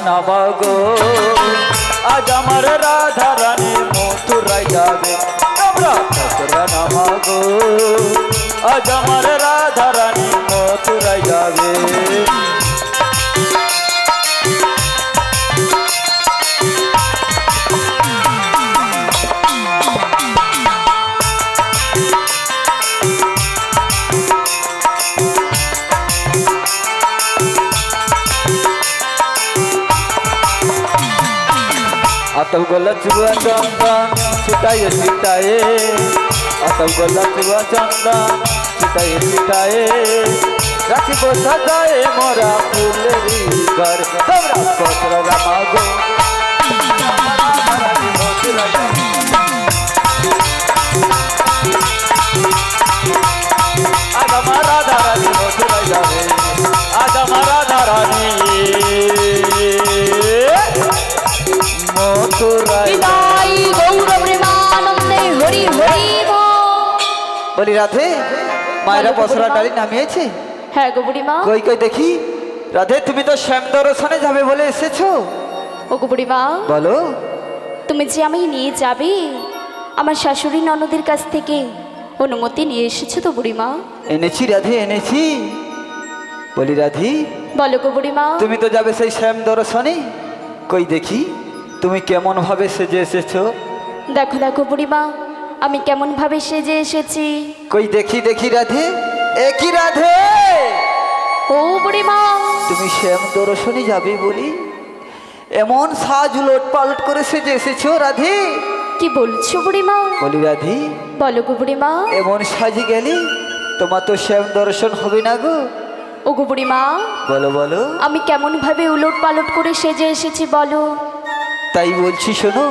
নামা গো আজ আমার রাধা রানী মথুরায় যাবে তোমরা খসড়া নামা গো আজ আমার রাধা রানী মথুরায় যাবে आतव गोला चुआ चंदन छिटाए छिटाए आतव गोला चुआ चंदन छिटाए छिटाए राखी को सजाए मोरा फूलेरी घर हमरा खसरा रामा गो आज हमारा रानी मथुरा जावे आज हमारा रानी बोली राधे मायरा पसरा डाली नामिয়েছে হ্যাঁ গো বুড়িমা কই কই দেখি রাধে তুমি তো শ্যাম দর্শনে যাবে বলে এসেছো ও গো বুড়িমা বলো তুমি যে আমায় নিয়ে যাবে আমার শাশুড়ি ননদের কাছ থেকে অনুমতি নিয়ে এসেছো তো বুড়িমা এনেছি রাধে এনেছি বলি রাধি বলো গো বুড়িমা তুমি তো যাবে সেই শ্যাম দর্শনে কই দেখি তুমি কেমন ভাবে সেজে এসেছো দেখো দেখো বুড়িমা আমি কেমন ভাবে সেজে এসেছি কই দেখি দেখি রাধে একই রাধে ও বুড়িমা তুমি শ্যাম দর্শনে যাবে বলি এমন সাজ উলট পালট করে সেজে এসেছো রাধে কি বলছো বুড়িমা বলি রাধি বলো গো বুড়িমা এমন সাজে গেলে তোমার তো শ্যাম দর্শন হবে না গো ও গো বুড়িমা বলো বলো আমি কেমন ভাবে উলট পালট করে সেজে এসেছি বলো তাই বলছি শোনো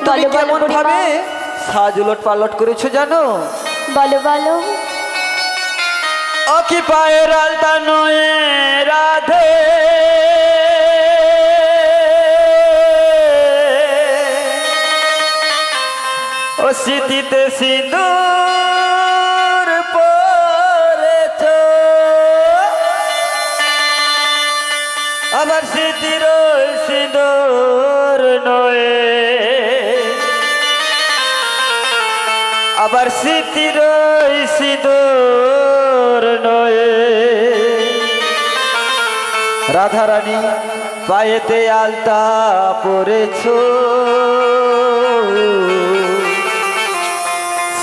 তুমি কেমন ভাবে সাজ উলট পালট করেছো জানো বলো বলো অকি পায়ের আলতা নয় রাধে ও সিঁথিতে সিঁদুর পরেছো আবার সিঁথির সিঁদুর নয় আবার সিঁথির সিঁদুর নয় রাধা রানী পায়েতে আলতা পরেছো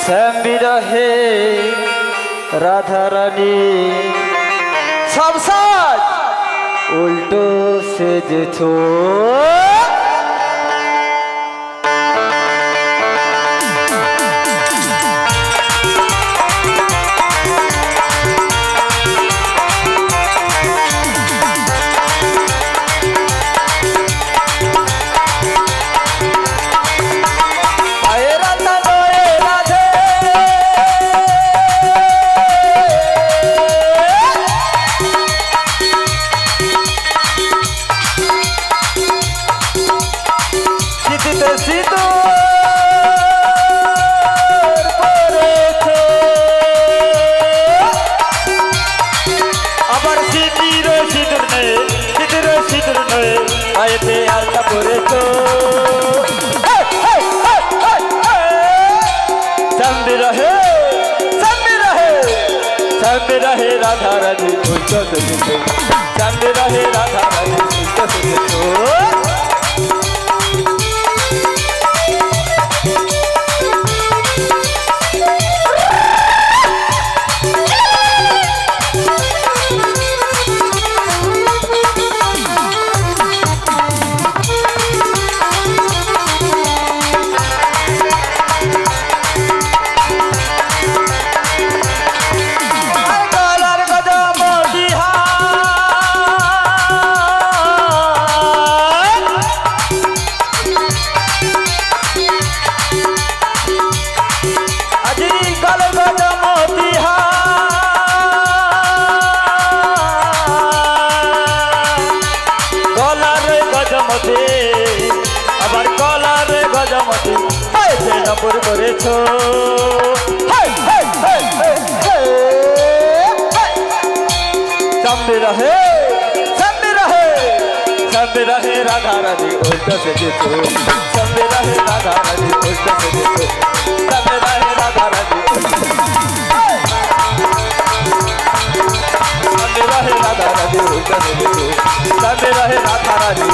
শ্যাম বিরহে রাধা রানী সব সাজ উল্টো সেজেছো रहे राधा रानी उल्टा सजो चांद रहे राधा रानी उल्टा सजो সামনে রাহে রাধা রানী ওইটা সেজেছো সামনে রাহে রাধা রানী ওইটা সেজেছো সামনে রাহে রাধা রানী সামনে রাহে রাধা রানী ওইটা সেজেছো সামনে রাহে রাধা রানী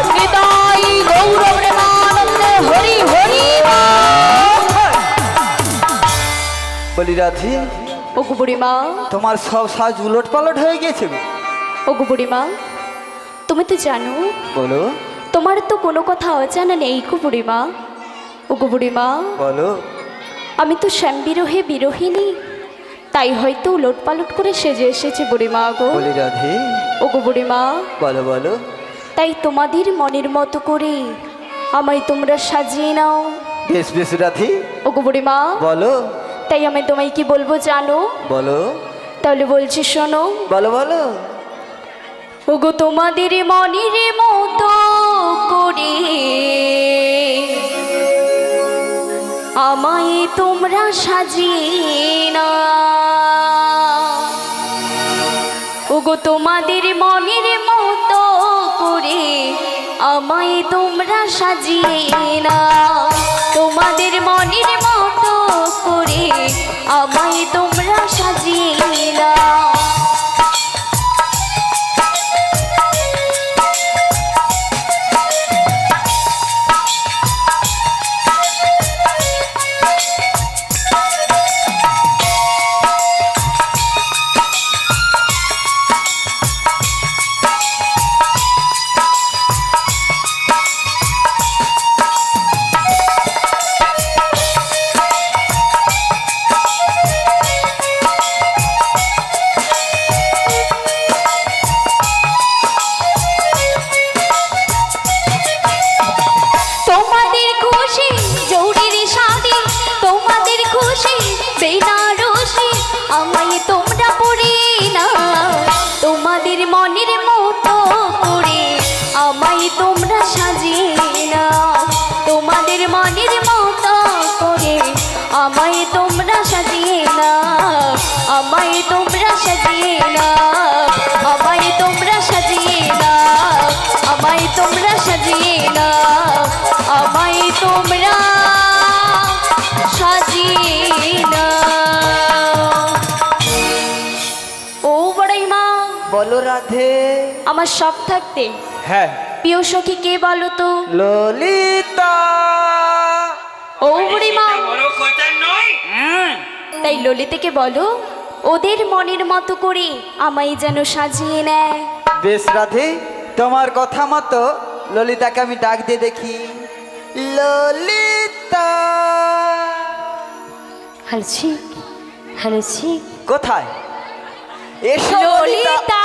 নিতাই গৌর প্রেমানন্দে হরি হরি বলি রাধি ওগো বুড়িমা তোমার সব সাজ উলট পালট হয়ে গেছে ওগো বুড়িমা তুমি তো জানো বলো তোমার তো কোনো কথা অজানা নেই গো বুড়িমা ওগো বুড়িমা বলো আমি তো শ্যাম বিরহে বিরহিনী তাই হয়তো উলট পালট করে সেজে এসেছে বুড়িমা গো বলি রাধি ওগো বুড়িমা বলো বলো তাই তোমাদের মনের মতো করে আমায় তোমরা সাজিয়ে নাও বেশ বেশ রাধি ওগো বুড়িমা বলো তাই আমি তোমায় কি বলবো জানো বলো তাহলে বলছি শোনো বলো বলো ওগো তোমাদের মনের মতো করে আমায় তোমরা সাজিয়ে না ওগো তোমাদের মনের মতো করে আমায় তোমরা সাজিয়ে না তোমাদের মনের মতো করে আমায় তোমরা সাজিয়ে না আমায় তোমরা সাজিয়ে না আমায় তোমরা সাজিয়ে না আমায় তোমরা সাজিয়ে না আমায় তোমরা সাজিয়ে না আমায় তোমরা সাজিয়ে না ও বড়াই মা বলো রাধে আমার সব থাকতে হ্যাঁ প্রিয় সখী কে বলো তো ললিতা ও বুড়িমা তাই ললিতাকে বলো ওদের মনের মতো করে আমায় যেন সাজিয়ে নেয় বেশ রাধে তোমার কথা মতো ললিতাকে আমি ডাক দিয়ে দেখি ললিতা হালছি হালছি কোথায় এসো ললিতা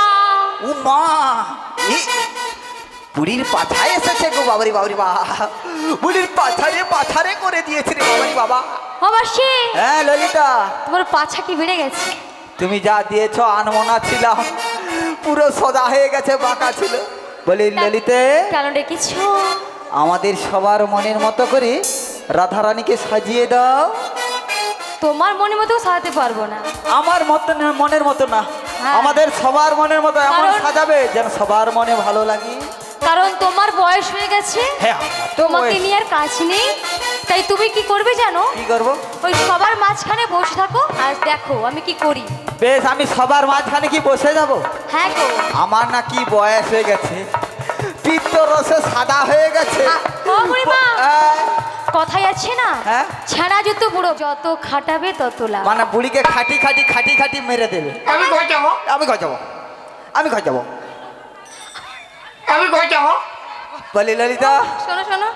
উমা বুড়ির পাছায় এসেছে গো বাবারি বাবারি বা বুড়ির পাছারে পাছারে করে দিয়েছে রে বাবারি বাবা অবশ্যই হ্যাঁ ললিতা তোমার পাছা কি বেড়ে গেছে তুমি যা দিয়েছো আনমনা ছিলাম পুরো সোজা হয়ে গেছে বাঁকা ছিল বলি ললিতে কেন ডেকেছো আমাদের সবার মনের মতো করে রাধারানীকে সাজিয়ে দাও তোমার মনের মতো সাজাতে পারবো না আমার মতো মনের মতো না হ্যাঁ। আমাদের সবার মনের মতো এমন কারণ- সাজাবে যেন সবার মনে ভালো লাগে কারণ তোমার বয়স হয়ে গেছে হ্যাঁ তোমাকে নিয়ে আর কাজ নেই তাই তুমি কি করবে জানো কি করবো ওই সবার মাঝখানে বসে থাকো আর দেখো আমি কি করি বেশ আমি সবার মাঝখানে কি বসে যাব হ্যাঁ গো আমার না কি বয়স হয়ে গেছে পিত্ত রসে সাদা হয়ে গেছে ও বুড়িমা হ্যাঁ। কথাই আছে না হ্যাঁ? ছেঁড়া জুতো বুড়ো যত খাটাবে তত লাভ মানে বুড়িকে খাটি খাটি খাটি খাটি মেরে দেবে আমি ঘর যাবো আমি ঘর যাবো আমি ঘর যাবো আমি ঘর যাবো বলি ললিতা শোনো শোনো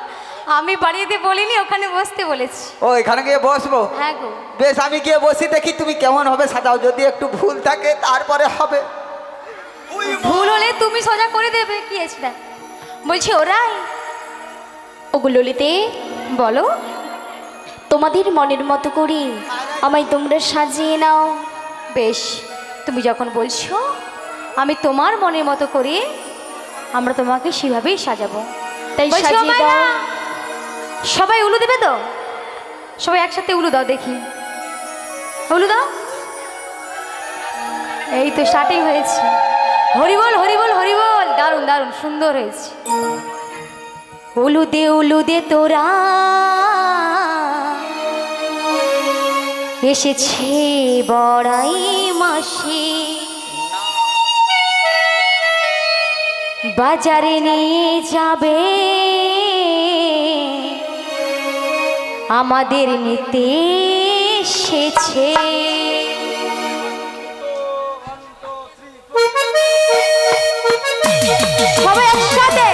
আমি বাড়িতে বলিনি ওখানে বসতে বলেছি ও এখানে গিয়ে বসবো হ্যাঁ গো বেশ আমি গিয়ে বসি দেখি তুমি কেমন হবে সাজাও যদি একটু ভুল থাকে তারপরে হবে ভুল হলে তুমি সোজা করে দেবে কি আছে না বলছি ওরাই ওগুলোলিতে বলো তোমাদের মনের মতো করে আমায় তোমরা সাজিয়ে নাও বেশ তুমি যখন বলছো আমি তোমার মনের মতো করে আমরা তোমাকে সেভাবেই সাজাবো তাই সাজিয়ে দাও সবাই উলু দেবে তো সবাই একসাথে উলু দাও দেখি উলু দাও এই তো স্টার্টিং হয়েছে হরিবল হরিবল হরিবল, দারুণ দারুণ সুন্দর হয়েছে। উলুদে তোরা এসেছে বড়াই মাসি, বাজারে নিয়ে যাবে আমাদের নিতে এসেছে। সবাই একসাথে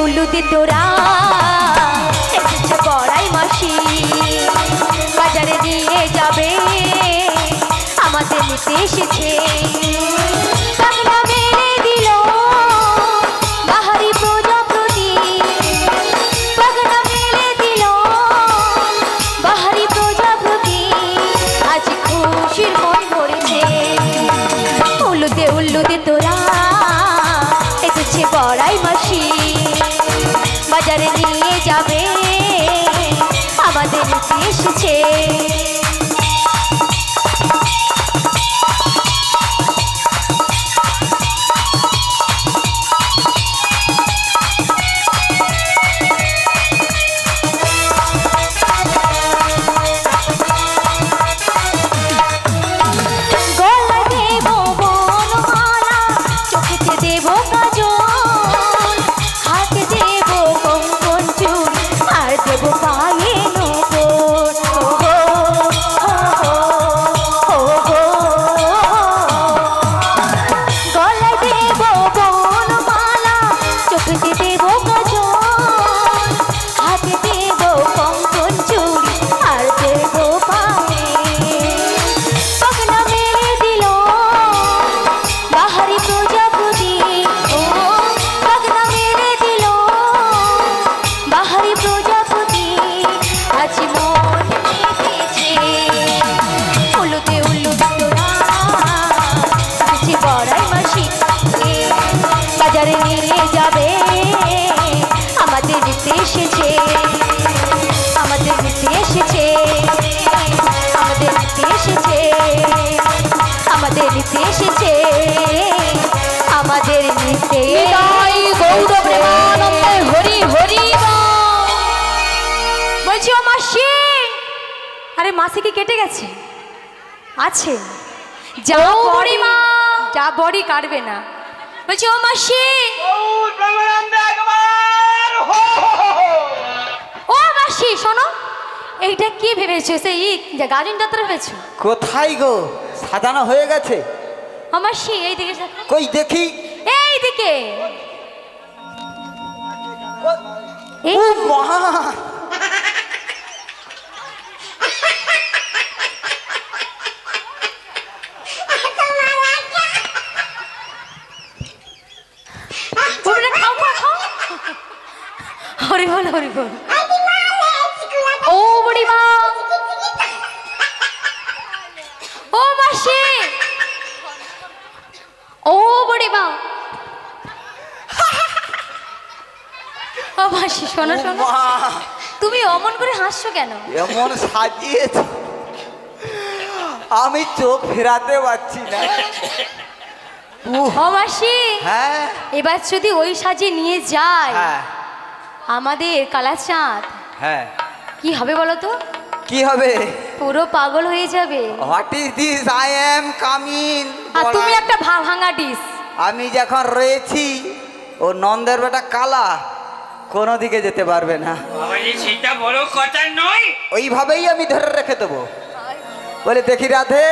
উলুদে তোরা এসেছে বড়াই মাসি, বাজারে নিয়ে যাবে আমাদের নিতে এসেছে। বাংলা মেলে দিল বাহারি প্রজাপতি, বাংলা মেলে দিল বাহারি প্রজাপতি, আজ খুশির মন ভরেছে। উলুদে তোরা এসেছে বড়াই মাসি, বাজারে নিয়ে যাবে আমাদের নিতে এসেছে। গলায় দেব বনমালা, চোখেতে দেব কাজল, হাতে দেব কঙ্কন চুল, আর দেব পায়ে নূপুর। ওগো, ওগো, ওগো। গলায় দেব বনমালা, চোখেতে দেব কাজল, হাতে দেব কঙ্কন চুল, আর দেব পায়ে। পাগলা মেরে দিল বাহারি প্রজাপতি, ও পাগলা মেরে দিল বাহারি প্রজাপতি, আজ মন মেতেছে। উলুদে তোরা এসেছে বড়াই মাসি, বাজারে নিয়ে যাবে আমাদের নিতে এসেছে, আমাদের নিতে এসেছে, আমাদের নিতে এসেছে, আমাদের নিতে এসেছে, আমাদের নিতে। গৌর প্রেমানন্দে হরি হরি বল। বলছি ও মাসি, আরে মাসি কি কেটে গেছে? আছে যা বড়ি মা, যা বড়ি কাটবে না। বলছি ও মাসি, ও মাসি শোনো, এইটা কি ভেবেছো? সেই গাজন যাত্রা ভেবেছো? কোথায় গো? সাজানো হয়ে গেছে? ও মাসি এইদিকে দেখো। কই দেখি। এইদিকে এই ও মা, পুরোটা খাও খাও খাও। হরি বল হরি বল। ও বুড়ি মা, ও মাসি, ও বুড়ি মা, ও মাসি শোনো শোনো, মা, তুমি অমন করে হাসছো কেন? এমন সাজিয়েছে আমি চোখ ফেরাতে পারছি না। ও মাসি, হ্যাঁ এবার যদি ওই সাজে নিয়ে যায় হ্যাঁ আমাদের কালাচাঁদ, হ্যাঁ কি হবে বলো তো? কি হবে? পুরো পাগল হয়ে যাবে। What is this? I am coming. আর তুমি একটা ভাঙা ডিস। আমি যখন রয়েছি ও নন্দের বেটা কালা কোনো দিকে যেতে পারবে না। বাবাজি সেটা বড় কথা নয়। ওইভাবেই আমি ধরে রেখে দেবো। বলে দেখি রাধে,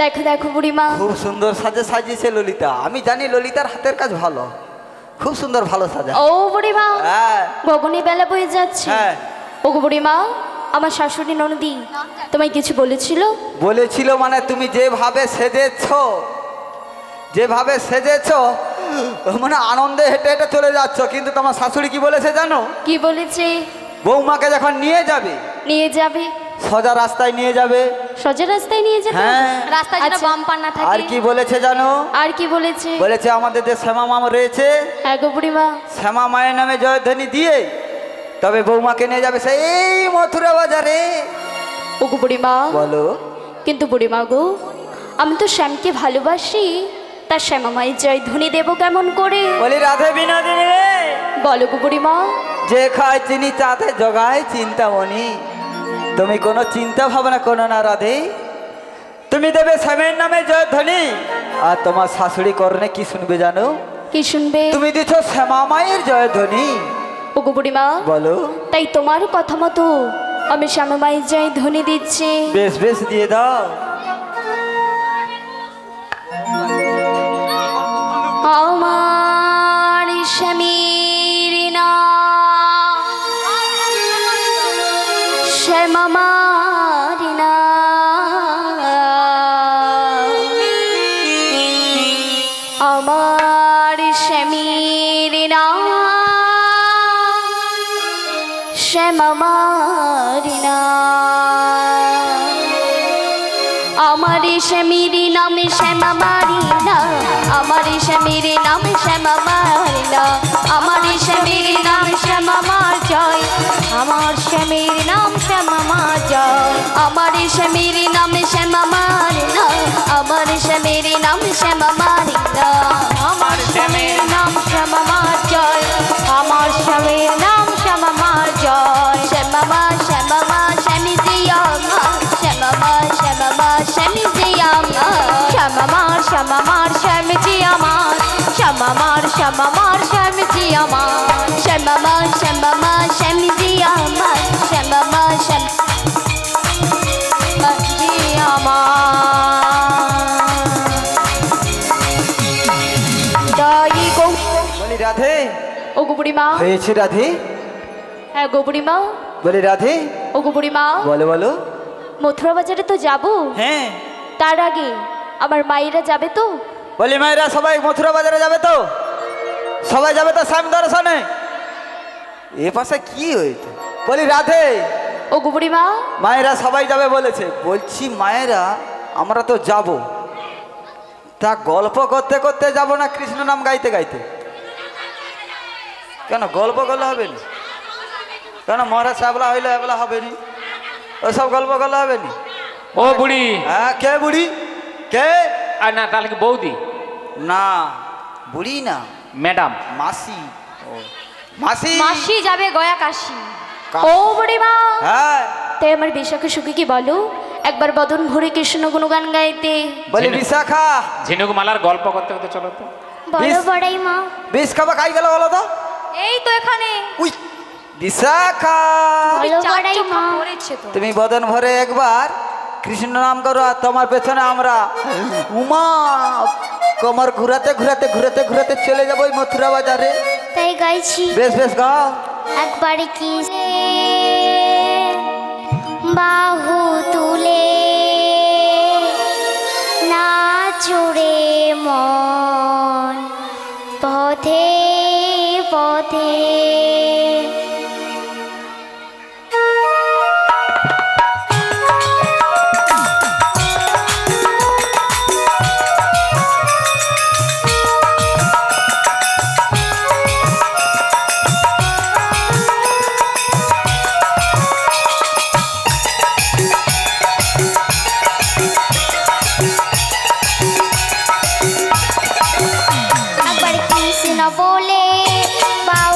দেখো দেখো বুড়িমা, খুব সুন্দর সাজে সাজিয়েছে ললিতা। আমি জানি ললিতার হাতের কাজ ভালো, খুব সুন্দর ভালো সাজা। ও বুড়িমা, হ্যাঁ গগনে বেলা বয়ে যাচ্ছে। হ্যাঁ ও বুড়িমা, আমার শাশুড়ি ননদি তোমায় কিছু বলেছিল? বলেছিল মানে তুমি যেভাবে সেজেছ, যেভাবে সেজেছ মানে আনন্দে হেঁটে হেঁটে চলে যাচ্ছ, কিন্তু তোমার শাশুড়ি কি বলেছে জানো? কি বলেছে? বৌমাকে যখন নিয়ে যাবে নিয়ে যাবে, সোজা রাস্তায় নিয়ে যাবে। সোজা রাস্তায় নিয়ে যেতে? হ্যাঁ। রাস্তায় যেন বাম্পার না থাকে। আর কি বলেছে জানো? আর কি বলেছে? বলেছে আমাদের যে শ্যামা মা রয়েছে, হ্যাঁ গো বুড়িমা। শ্যামা মায়ের নামে জয়ধ্বনি দিয়ে তবে বৌমাকে নিয়ে যাবে সেই মথুরা বাজারে। ও গো বুড়িমা। বলো। কিন্তু বুড়িমা গো, আমি তো শ্যামকে ভালোবাসি, তার শ্যামা মায়ের জয় ধ্বনি দেবো কেমন করে? বলি রাধে বিনোদিনী রে, বলো গো বুড়িমা। যে খায় চিনি তাতে জগায় চিন্তামণি। তুমি কোনো চিন্তা ভাবনা করো না রাধে, তুমি দেবে শ্যামের নামে জয়ধ্বনি। আর তোমার শাশুড়ি কর্ণে কি শুনবে জানো? কি শুনবে? তুমি দিচ্ছ শ্যামা মায়ের জয়ধ্বনি। ও গো বুড়িমা। বলো। তাই তোমার কথা মতো আমি শ্যামা মায়ের জয় ধ্বনি দিচ্ছি। বেশ বেশ দিয়ে দাও। আমার স্বামীর নাম শ্যামা মার নাম, আমার স্বামীর নাম শ্যামা মার নাম, আমার স্বামীর নাম শ্যামা মারি না, আমার স্বামীর নাম শ্যামা মারি না, আমার স্বামীর নাম শ্যামা মার জয়, আমার স্বামীর নাম শ্যামা মার জয়, আমার স্বামীর নাম শ্যামা মারি না, আমার স্বামীর নাম শ্যামা মারি না, আমার স্বামীর নাম শ্যামা মার জয়, আমার স্বামীর নাম শ্যামা মার জয়, শ্যামা মা শ্যামা মা শ্যামী জিয়া মা, শ্যামা মা শ্যামা মা শ্যামী জিয়া মা, শ্যামা মার শ্যামা মার শ্যামী জিয়া মা, শ্যামা মার শ্যামা মার শ্যামী জিয়া মা, শ্যামা মা শ্যামা মা শ্যামী জিয়া মা, শ্যামা মা শ্যামা জিয়া মা। তাই গো। বলি রাধে। ও গো বুড়িমা। হয়েছে রাধে? হ্যাঁ গো বুড়িমা। বলি রাধে। ও গো বুড়িমা। বলো বলো। মথুরা বাজারে তো যাবো। হ্যাঁ। তার আগে আমার মায়েরা যাবে তো? বলি মায়েরা সবাই মথুরা বাজারে যাবে তো? সবাই যাবে তো শ্যাম দর্শনে? এ পাশে কি হয়েছে? বলি রাধে। ও গো বুড়িমা। মায়েরা সবাই যাবে বলেছে। বলছি মায়েরা আমরা তো যাব, তা গল্প করতে করতে যাব না কৃষ্ণ নাম গাইতে গাইতে? কেন গল্প করলে হবে না? কেন মহারাজ সাবলা হইলে এবলা হবে নি? ওসব গল্প করলে হবে নি? ও বুড়ি। হ্যাঁ কে বুড়ি? কে? আর না তাহলে কি বৌদি? না বুড়ি না, ম্যাডাম। মাসি। ও মাসি। মাসি যাবে গয়া কাশি। কাশি। ও বুড়িমা। হ্যাঁ। তাই আমার বিশাখা সুখী কি বলো একবার বদন ভরে কৃষ্ণ গুণগান গাইতে? বলি বিশাখা। ঝিনুক মালার গল্প করতে করতে চলো তো। বলো বড়াই মা। বিষ খাবা খাই গেল বলো তো? এই তো এখানে। উই বিশাখা। বলো বড়াই মা। তুমি বদন ভরে একবার কৃষ্ণ নাম করো, আর তোমার পেছনে আমরা উমা কমর ঘুরাতে ঘুরাতে ঘুরাতে ঘুরাতে চলে যাবো ওই মথুরা বাজারে। তাই গাইছি। বেশ বেশ গাও। একবার কি বাহু তুলে নাচুরে মন পথে পথে, বলে বাউ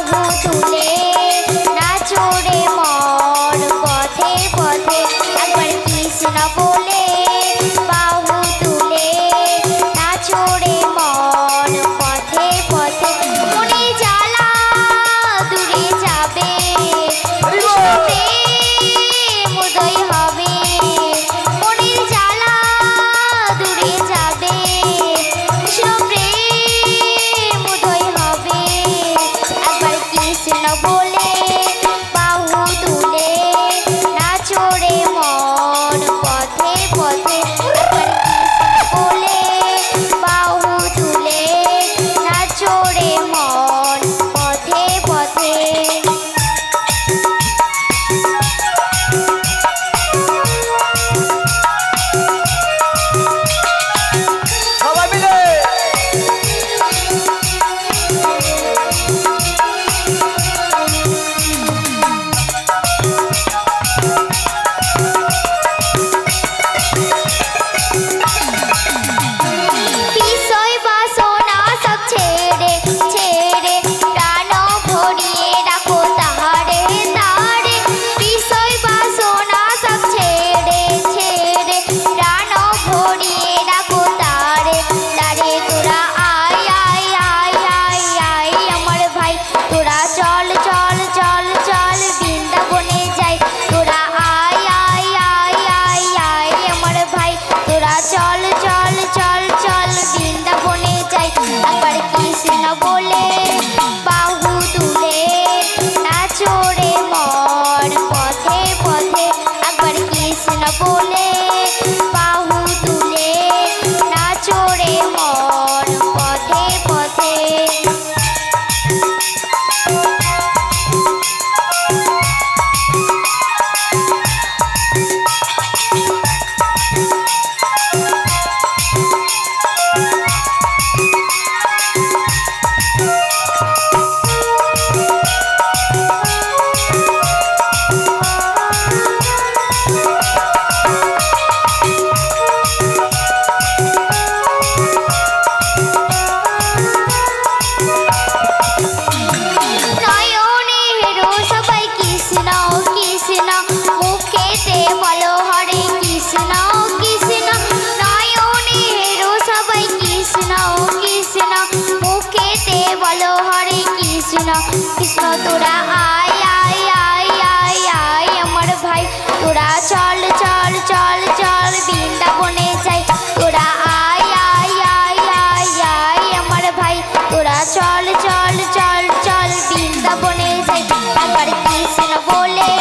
কৃষ্ণ তোরা আয় আয় আয় আয় আয় আমার ভাই তোরা চল চল চল চল বৃন্দাবনে যাই তোরা আয় আয় আয় আয় আয় আমার ভাই তোরা চল চল চল চল বৃন্দাবনে যাই একবার কৃষ্ণ বলে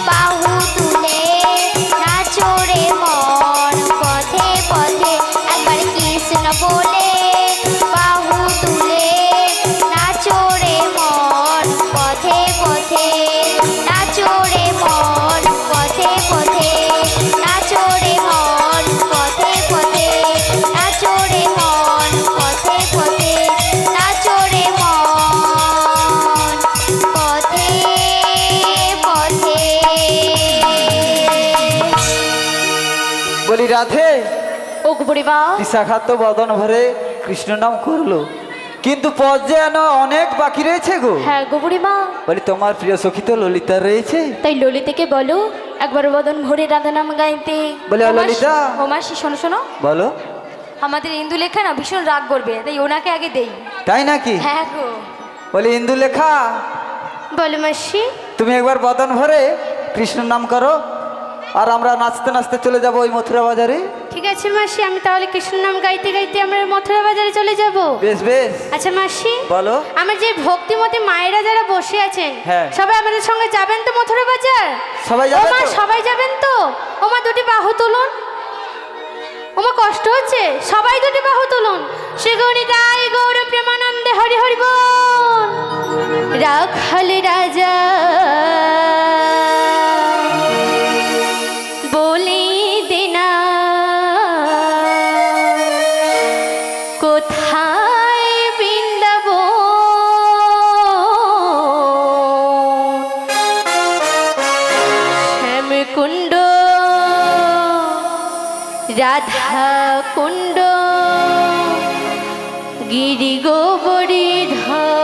বাহু তুলে নাচো রে মন পথে পথে একবার কৃষ্ণ বলে বাহু তুলে নাচো রে মন পথে পথে নাচো রে মন পথে পথে নাচো রে মন পথে পথে নাচো রে মন পথে পথে নাচো রে মন পথে পথে। বলি রাধে ও বুড়িমা বিশাখাত বদন ভরে কৃষ্ণ নাম করলো, কিন্তু পথ যেন অনেক বাকি রয়েছে গো। হ্যাঁ গো বুড়িমা। বলি তোমার প্রিয় সখী তো ললিতা রয়েছে, তাই ললিতাকে বলো একবার বদন ভরে রাধা নাম গাইতে। বলে, ও ললিতা। ও মাসি শোনো শোনো, বলো। আমাদের ইন্দুলেখা না ভীষণ রাগ করবে, তাই ওনাকে আগে দেই। তাই নাকি? হ্যাঁ গো। বলি ইন্দুলেখা, বলো মাসি। তুমি একবার বদন ভরে কৃষ্ণ নাম করো, আর আমরা নাচতে নাচতে চলে যাব ওই মথুরা বাজারে। ঠিক আছে মাসি, আমি তাহলে কৃষ্ণ নাম গাইতে গাইতে আমরা মথুরা বাজারে চলে যাব। বেশ বেশ। আচ্ছা মাসি, বলো। আমার যে ভক্তিমতী মায়েরা যারা বসে আছেন, হ্যাঁ। সবাই আমাদের সঙ্গে যাবেন তো মথুরা বাজার? সবাই যাবে ওমা তো? সবাই যাবেন তো? ওমা দুটি বাহু তুলুন। ওমা কষ্ট হচ্ছে, সবাই দুটি বাহু তুলুন। শ্রী গৌরীদায় গৌর প্রেমানন্দে হরি হরি বল। রাখাল রাজা বলে দেনা কোথায় বৃন্দাবন, শ্যামকুণ্ড রাধা কুণ্ড গিরি গোবর্ধন।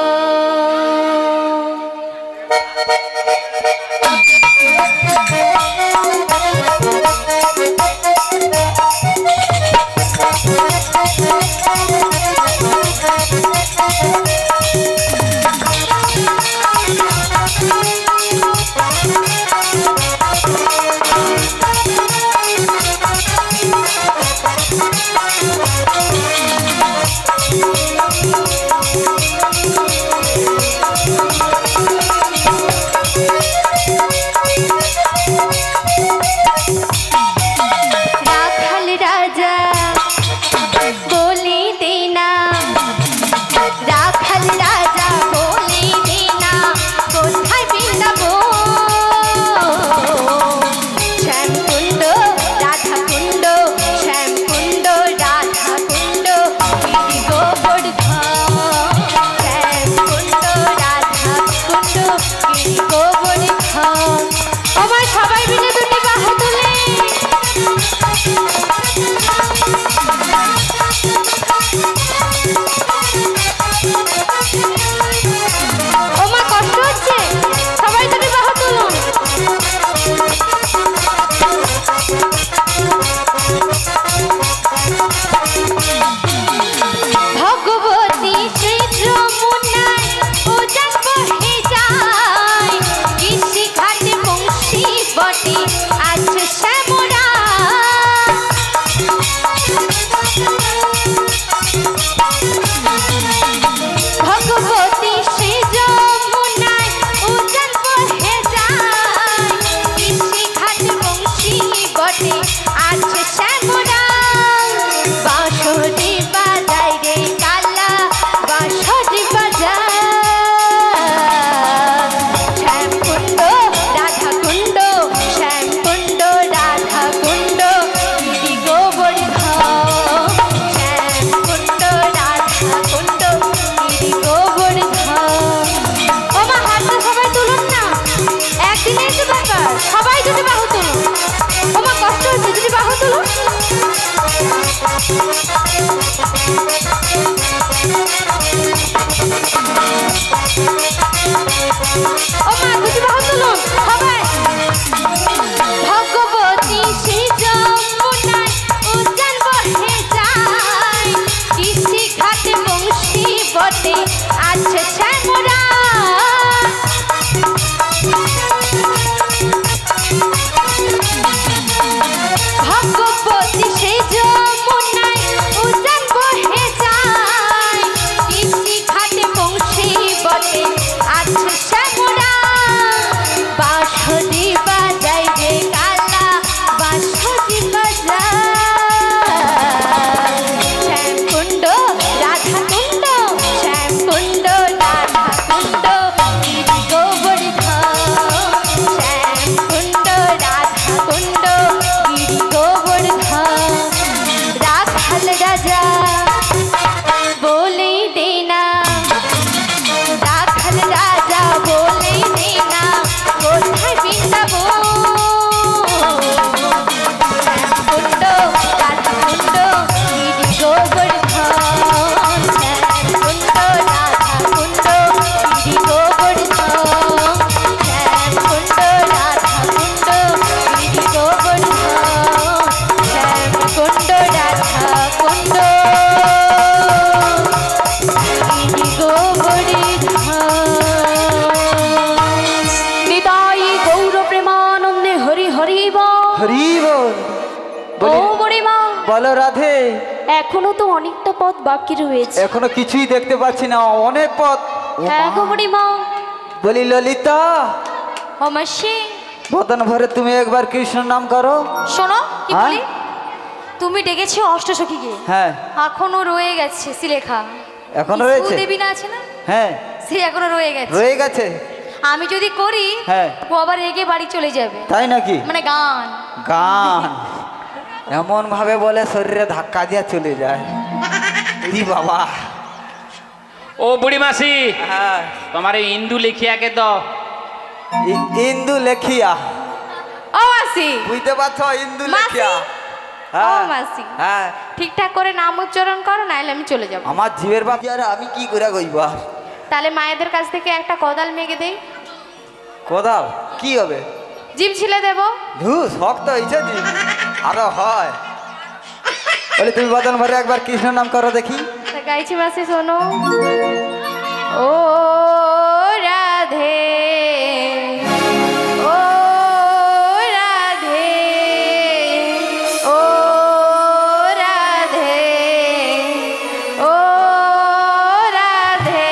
বলো রাধে। এখনো তো অনেকটা পথ বাকি রয়েছে। এখনো কিছুই দেখতে পাচ্ছি না, অনেক পথ। ও হ্যাঁ মা। গো বুড়িমা। বলি ললিতা, ও মাসি, বদন ভরে তুমি একবার কৃষ্ণ নাম করো। শোনো কি হ্যাঁ? বলি, তুমি ডেকেছো অষ্টসখীকে, হ্যাঁ এখনো রয়ে গেছে শিলেখা। এখনো রয়েছে? দেবী না আছে না, হ্যাঁ সে এখনো রয়ে গেছে। রয়ে গেছে। আমি যদি করি হ্যাঁ। ও আবার রেগে বাড়ি চলে যাবে। তাই নাকি? মানে গান গান এমন ভাবে বলে শরীরে ধাক্কা দিয়া চলে যায়। ই বাবা। ও বুড়ি মাসি, হ্যাঁ তোমার এই ইন্দু লিখিয়াকে তো ইন্দু লেখিয়া, ও মাসি, বুঝতে পারছো? ইন্দু মাসি। লেখিয়া। ও হ্যাঁ মাসি, হ্যাঁ। ঠিকঠাক করে নাম উচ্চারণ করো, নাহলে আমি চলে যাব। আমার জীবের বাপ আর আমি কি করে গইবা? তাহলে মায়েদের কাছ থেকে একটা কোদাল মেগে দেই। কোদাল কি হবে? জিভ ছিলে দেবো। ধু শক্ত হয়েছে জি, আরো হয়। বলি তুমি বদন ভরে একবার কৃষ্ণ নাম করো দেখি। তা গাইছি মাসি, শোনো। ও রাধে, ও রাধে, ও রাধে, ও রাধে।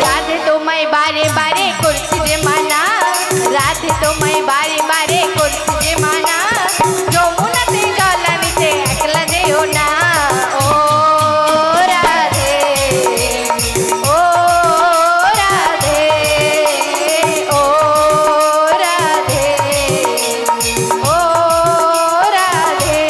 রাধে তোমায় বারে বারে করছি যে মানা, রাধে তোমায় বারে বারে করছি যে মানা, যমুনাতে জল আনিতে একলা যেও না। ও রাধে, ও রাধে, ও রাধে, ও রাধে।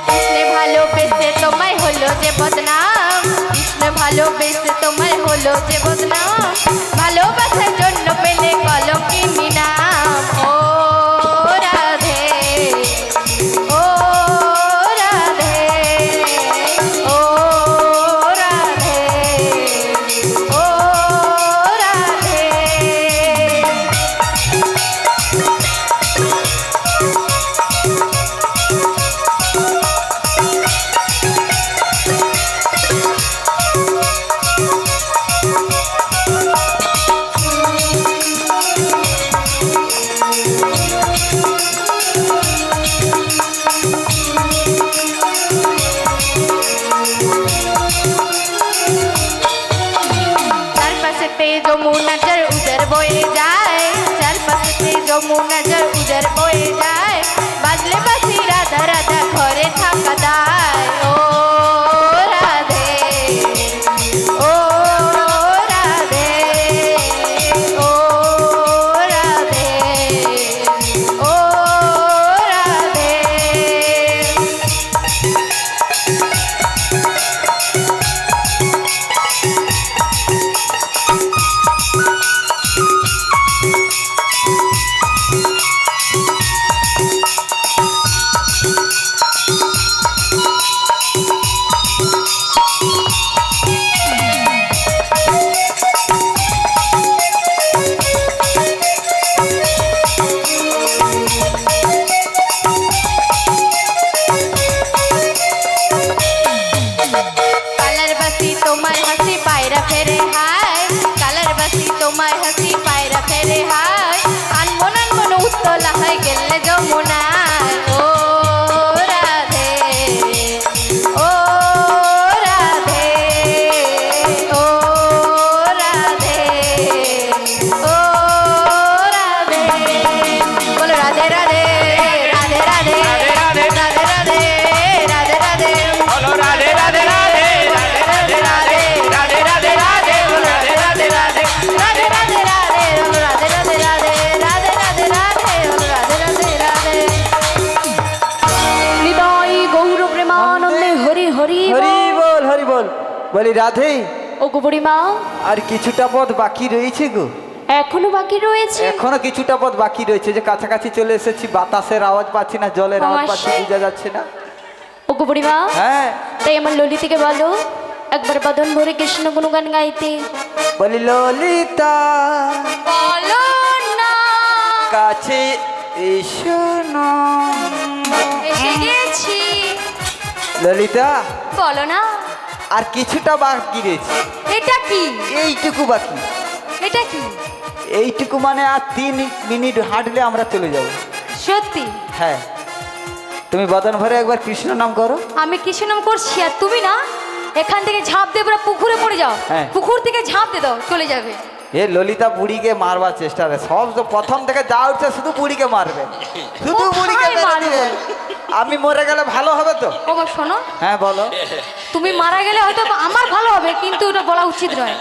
কৃষ্ণ ভালোবেসে তোমায় হলো যে বদনাম, কৃষ্ণ ভালোবেসে তোমায় হলো যে বদনাম, ভালোবাসার জন্য পেলে কলঙ্কিনী নাম। ও রাধে, ও রাধে, ও রাধে, ও রাধে। বলি রাধে, ও গো বুড়িমা, আর কিছুটা পথ বাকি রয়েছে গো। এখনো বাকি রয়েছে? এখনো কিছুটা পথ বাকি রয়েছে, যে কাছাকাছি চলে এসেছি। বাতাসের আওয়াজ পাচ্ছি না, জলের আওয়াজ পাচ্ছি, বোঝা যাচ্ছে না। ও গো বুড়িমা, হ্যাঁ তাই আমার ললিতাকে বলো একবার বদন ভরে কৃষ্ণ গুণগান গাইতে। বলি ললিতা বলো না। কাছে এসো না। এসে গেছি। ললিতা বলো না। আর কিছুটা বাকি রয়েছে। এটা কি? এইটুকু বাকি। এটা কি? এইটুকু মানে আর 3 মিনিট হাঁটলে আমরা চলে যাব। সত্যি? হ্যাঁ, তুমি বদন ভরে একবার কৃষ্ণ নাম করো। আমি কৃষ্ণ নাম করছি, আর তুমি না এখান থেকে ঝাঁপ দিয়ে পুরো পুকুরে পড়ে যাও। হ্যাঁ। পুকুর থেকে ঝাঁপ দিয়ে দাও, চলে যাবে। এ ললিতা বুড়িকে মারবার চেষ্টা করে, সব তো প্রথম থেকে যা উঠছে শুধু বুড়িকে মারবে, শুধু কোথায় বুড়িকে মেরে মারবে? দিবে। আমি মরে গেলে ভালো হবে তো? ও গো শোনো, হ্যাঁ বলো। তুমি মারা গেলে হয়তো আমার ভালো হবে, কিন্তু ওটা বলা উচিত নয়।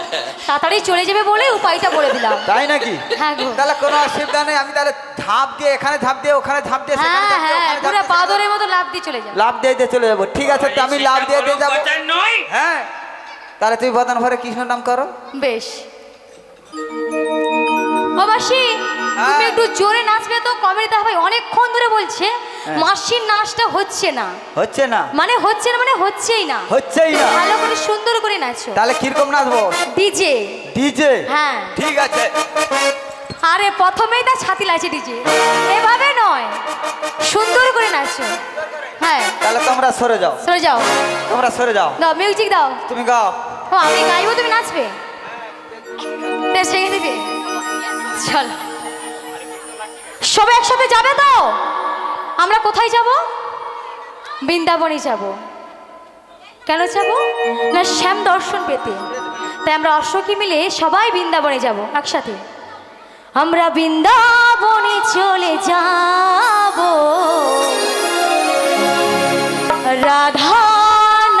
তাড়াতাড়ি চলে যাবে বলে উপায়টা বলে দিলাম। তাই নাকি? হ্যাঁ গো। তাহলে কোনো অসুবিধা নেই, আমি তাহলে ঝাঁপ দিয়ে এখানে ঝাঁপ দিয়ে ওখানে ঝাঁপ দিয়ে সেখানে হ্যাঁ ঝাঁপ দিয়ে হ্যাঁ, ওখানে ঝাঁপ পুরো দিয়ে বাদরের মতো লাফ দিয়ে চলে যাবে। লাভ দিয়ে দিয়ে চলে যাবো। ঠিক আছে, তো আমি লাভ দিয়ে দিয়ে যাবো। নয় হ্যাঁ, তাহলে তুমি বদন ভরে কৃষ্ণ নাম করো। বেশ। ও মাসি, তুমি একটু জোরে নাচবে তো। কবিতা ভাই অনেকক্ষণ ধরে বলছে মাসির নাচটা হচ্ছে না। হচ্ছে না মানে হচ্ছে না, মানে হচ্ছেই না। হচ্ছেই না। ভালো করে সুন্দর করে নাচো। তাহলে কিরকম নাচবো? ডিজে। ডিজে? হ্যাঁ। ঠিক আছে। আরে প্রথমেই তা ছাতি লাগছে ডিজে, এভাবে নয়, সুন্দর করে নাচো। হ্যাঁ, তাহলে তোমরা সরে যাও, সরে যাও। তোমরা সরে যাও। দাও মিউজিক দাও। তুমি গাও। ও আমি গাইবো, তুমি নাচবে? বেশ, রেখে দিবে। চল, সবাই একসাথে যাবে তো? আমরা কোথায় যাব? বৃন্দাবনে যাব। কেন যাব? না শ্যাম দর্শন পেতে। তাই আমরা অশ্বকি মিলে সবাই বৃন্দাবনে যাব একসাথে। আমরা বৃন্দাবনে চলে যাব, রাধা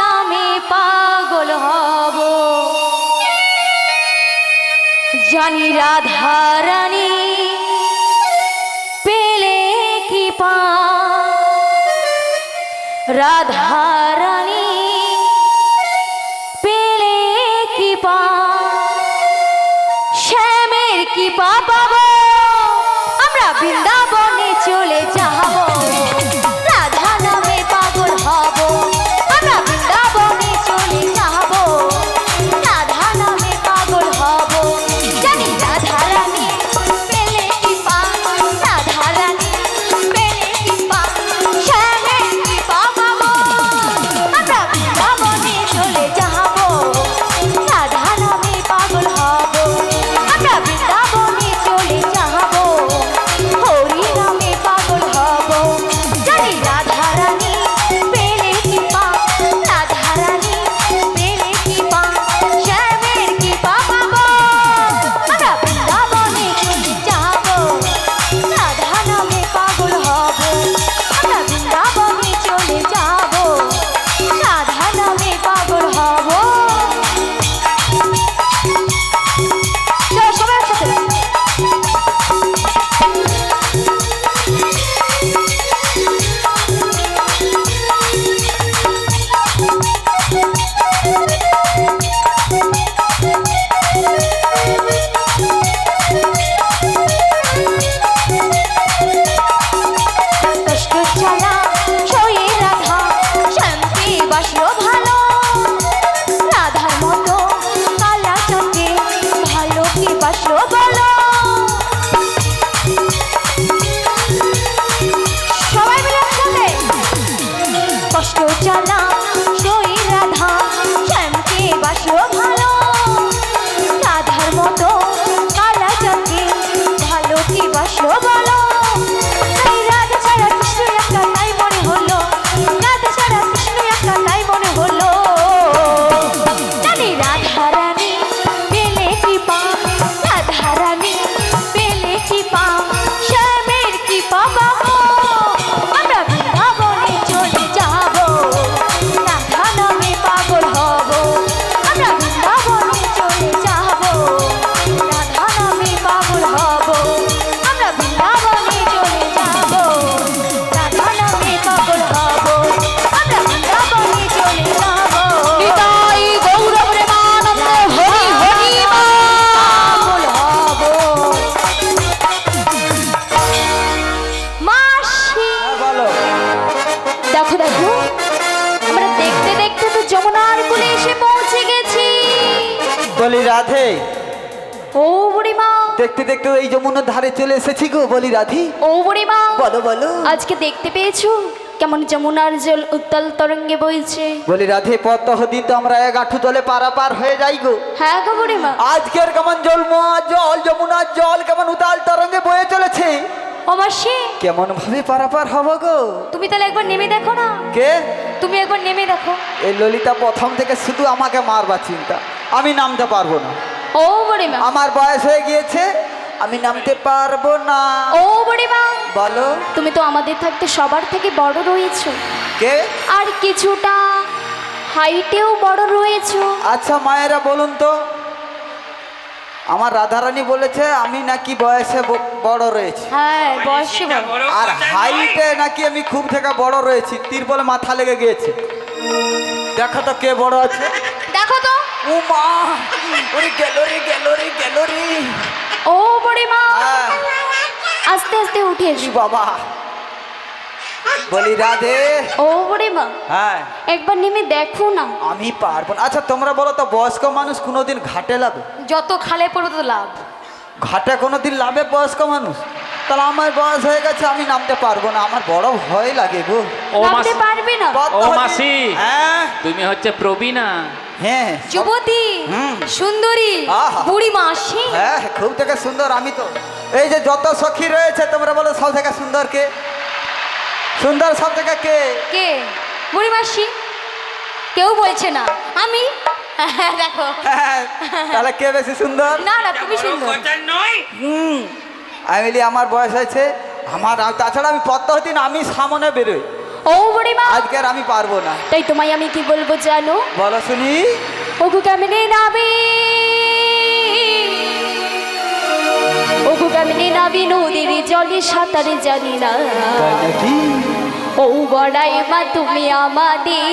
নামে পাগল হব। জানি রাধা রানী পেলে কি পা, রাধা রানী পেলে কি পা, শ্যামের কি পা পাবো, আমরা বৃন্দাবনে চলে যাব, রাধা নামে পাগল হব। আমরা বৃন্দাবনে চলে যাব, রাধা নামে পাগল হব। জানি রাধা রানী পেলে কি পা, রাধা রানী পেলে কি পা, শ্যামের কি পা পাবো, আমরা বলি রাধে, ও বুড়িমা, দেখতে দেখতে এই যমুনার ধারে চলে এসেছি গো। বলি রাধি, ও বুড়িমা, বলো বলো। আজকে দেখতে পেয়েছো কেমন যমুনার জল উত্তাল তরঙ্গে বইছে? বলি রাধে, পদ্ম দিন তো আমরা এক আঁঠু জলে পারাপার হয়ে যাই গো। হ্যাঁ গো বুড়িমা। আজকের কেমন জল যমুনার জল কেমন উতাল তরঙ্গে বয়ে চলেছে, ও মাসি, কেমন ভাবে পারাপার হব গো। তুমি তাহলে একবার নেমে দেখো না। কে? তুমি একবার নেমে দেখো। এই ললিতা প্রথম থেকে শুধু আমাকে মারবার চিন্তা, আমি নামতে পারবো না। ও বুড়িমা, আমার বয়স হয়ে গিয়েছে, আমি নামতে পারবো না। ও বুড়িমা, বলো। তুমি তো আমাদের থাকতে সবার থেকে বড় রয়েছো, কে? আর কিছুটা হাইটেও বড় রয়েছো। আচ্ছা মায়েরা বলুন তো, আমার রাধারানী বলেছে আমি নাকি বয়সে বড় রয়েছি, হ্যাঁ বয়সে বড়। আর হাইটে নাকি আমি খুব থেকে বড় রয়েছি, তিরপলে মাথা লেগে গিয়েছে। দেখো তো কে বড় আছে। দেখো তো। ও মা, ওরে গেল রে গেল রে গেল রে। ও বুড়িমা, হ্যাঁ। আস্তে আস্তে উঠে এসো। বাবা, বলি রাধে। ও বুড়িমা, হ্যাঁ একবার নেমে দেখো না। আমি পারবো না। আচ্ছা তোমরা বলো তো, বয়স্ক মানুষ কোনোদিন ঘাটে লাভে? যত খালে পড়ো তো লাভ। ঘাটে কোনোদিন লাভে বয়স্ক মানুষ? তাহলে আমার বয়স হয়ে গেছে, আমি নামতে পারবো না, আমার বড় ভয় লাগে গো। ও নামতে মাসি, পারবে না। ও মাসি, হ্যাঁ তুমি হচ্ছে প্রবীণা। হ্যাঁ যুবতী, হুম। সুন্দরী, আহা। বুড়ি মাসি। হ্যাঁ খুব থেকে সুন্দর। আমি তো এই যে যত সখী রয়েছে, তোমরা বলো সব থেকে সুন্দর কে? সুন্দর সব থেকে কে? কে? বুড়ি মাসি। কেউ বলছে না, আমি। দেখো। হ্যাঁ, তাহলে কে বেশি সুন্দর? না না, তুমি সুন্দর। হুম, আমি বলি আমার বয়স হয়েছে, আমার তাছাড়া আমি পদ্মাবতী না, আমি সামনে বেরোই। ও বুড়িমা, আজকে আর আমি পারবো না। তাই তোমায় আমি কি বলবো জানো? বলো শুনি। ওগো কেমনে নাবি, ওগো কেমনে নাবি নদীর জলে সাঁতারে জানি না। তাই নাকি? ও বড়াই মা তুমি আমাদের,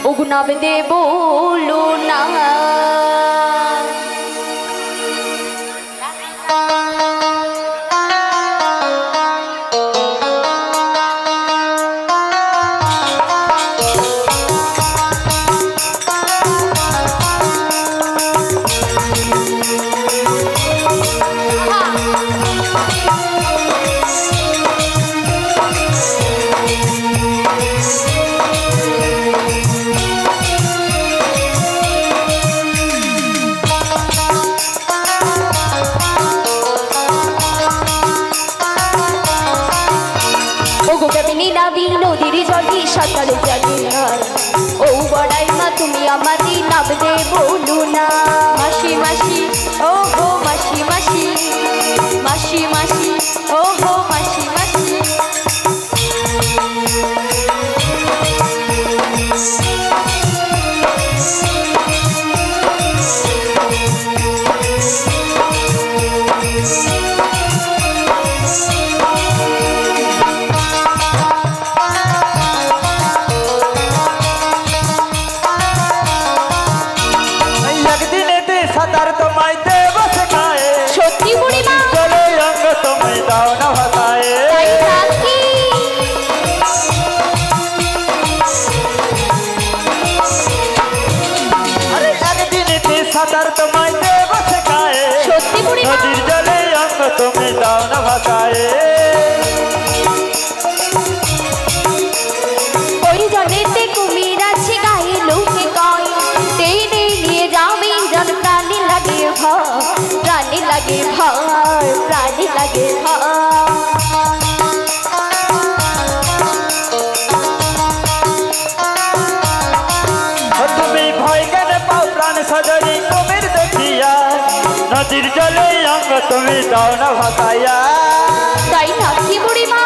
ওগো নামতে বলো না। ওগো কেমনে নাবি নদীর জলে সাঁতারে জানি না। ও বড়াই মা তুমি আমাদের নামতে বলো না। মাসি মাসি, ও হো মাসি মাসি, মাসি মাসি, ও হো মাসি মাসি। এই একদিনেতে সাঁতার তোমায় দেব শেখায়, সত্যি বুড়িমা? চলে অঙ্গ তুমি দাও না ভাষায়। তাই নাকি? আরে একদিনেতে সাঁতার তোমায় দেব শেখায়, সত্যি বুড়িমা? নদীর জলে অঙ্গ তুমি দাও না ভাষায়। ওই জলেতে কুমির আছে গায়ে লোকে কয়, টেনে নিয়ে যাবে জন প্রাণী লাগে ভয়, প্রাণী লাগে ভয়, প্রাণী লাগে ভয়। তুমি ভয় কেন পাও প্রাণ সজনী কুমির দেখিয়া, নদীর জলে অঙ্গ তুমি দাও না ভাসাইয়া। তাই নাকি বুড়িমা?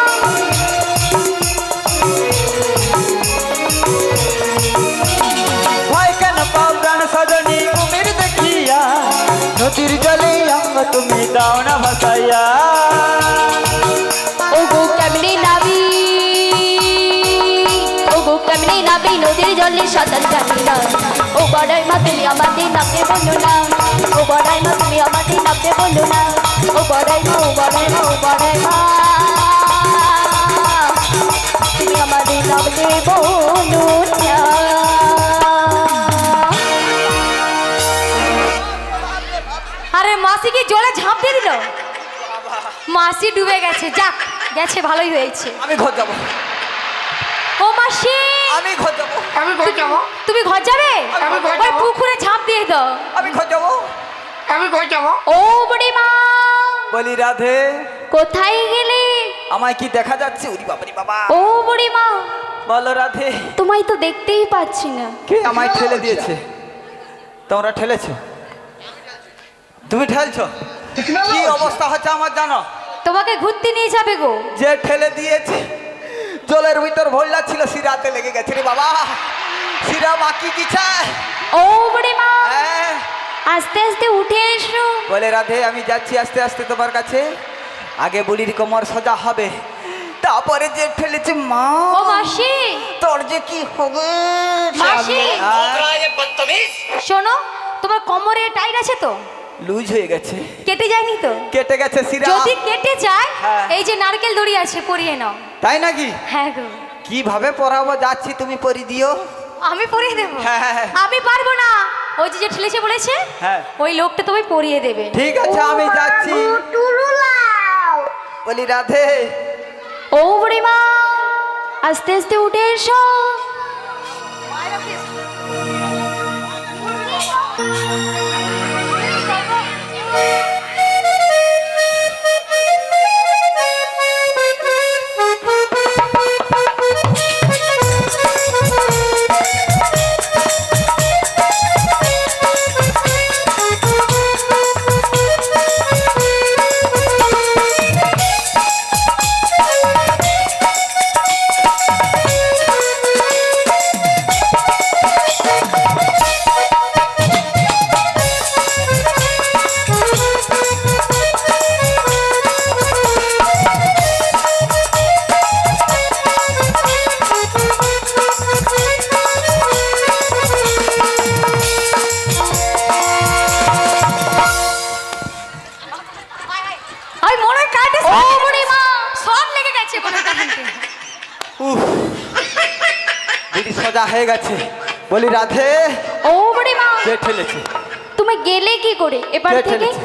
ভয় কেন পাও প্রাণ সজনী কুমির দেখিয়া, নদীর জলে অঙ্গ তুমি দাও না ভাসাইয়া। ওগো কেমনে নাবি, ওগো কেমনে নাবি নদীর জলে সাঁতার জানি না। ও বড়াই মা তুমি আমাদের নামতে বলো না। ও বড়াই মা তুমি আমাদের নামতে বলো না। ও বড়াই মা, ও বড়াই মা, ও বড়াই মা, তুমি আমাদের নামতে বলো না। মাসি ডুবে গেছে, যাক গেছে ভালোই হয়েছে। আমি ঘর যাব। ও মাসি আমি ঘর যাব। আমি ঘর যাবো। তুমি ঘর যাবে? আমি ঘর ওই যাবো। পুকুরে ঝাঁপ দিয়ে দাও। আমি ঘর যাব। আমি ঘর যাবো। ও বুড়িমা বলি রাধে, কোথায় গেলে? আমায় কি দেখা যাচ্ছে? উরি বাবারি বাবা। ও বুড়িমা বলো রাধে। তোমায় তো দেখতেই পাচ্ছি না। কে আমায় ঠেলে দিয়েছে? তোমরা ঠেলেছো? তুমি ঠেলছো? কি অবস্থা হচ্ছে আমার জানো? তোমাকে ঘুরতে নিয়ে যাবে গো। যে ঠেলে দিয়েছে জলের ভিতর ভোল্লা ছিল, শিরাতে লেগে গেছে রে বাবা। শিরা বাকি কি চায়? ও বুড়িমা হ্যাঁ। আস্তে আস্তে উঠে এসো। বলে রাধে, আমি যাচ্ছি আস্তে আস্তে তোমার কাছে। আগে বুড়ির কোমর সোজা হবে, তারপরে যে ঠেলেছে মা। ও মাসি তোর যে কি হবে? মাসি হ্যাঁ? শোনো, তোমার কোমরে টাইট আছে তো? লুজ হয়ে গেছে। কেটে যায়নি তো? কেটে গেছে শিরা। যদি কেটে যায় হ্যাঁ। এই যে নারকেল দড়ি আছে পরিয়ে নাও। তাই নাকি? হ্যাঁ গো। কিভাবে পরাবো? যাচ্ছি, তুমি পরি দিও। আমি পরিয়ে দেবো? হ্যাঁ। আমি পারবো না। ওই যে ঠেলেছে বলেছে হ্যাঁ। ওই লোকটা তুমি পরিয়ে দেবে। ঠিক আছে, আমি যাচ্ছি। বলি রাধে। ও বুড়িমা আস্তে আস্তে উঠে এসো। বুড়ি সোজা হয়ে গেছে। বলি রাধে। ও বুড়িমা কে ঠেলেছে? তুমি গেলে কি করে এবার কে থেকে? ঠেলেছে?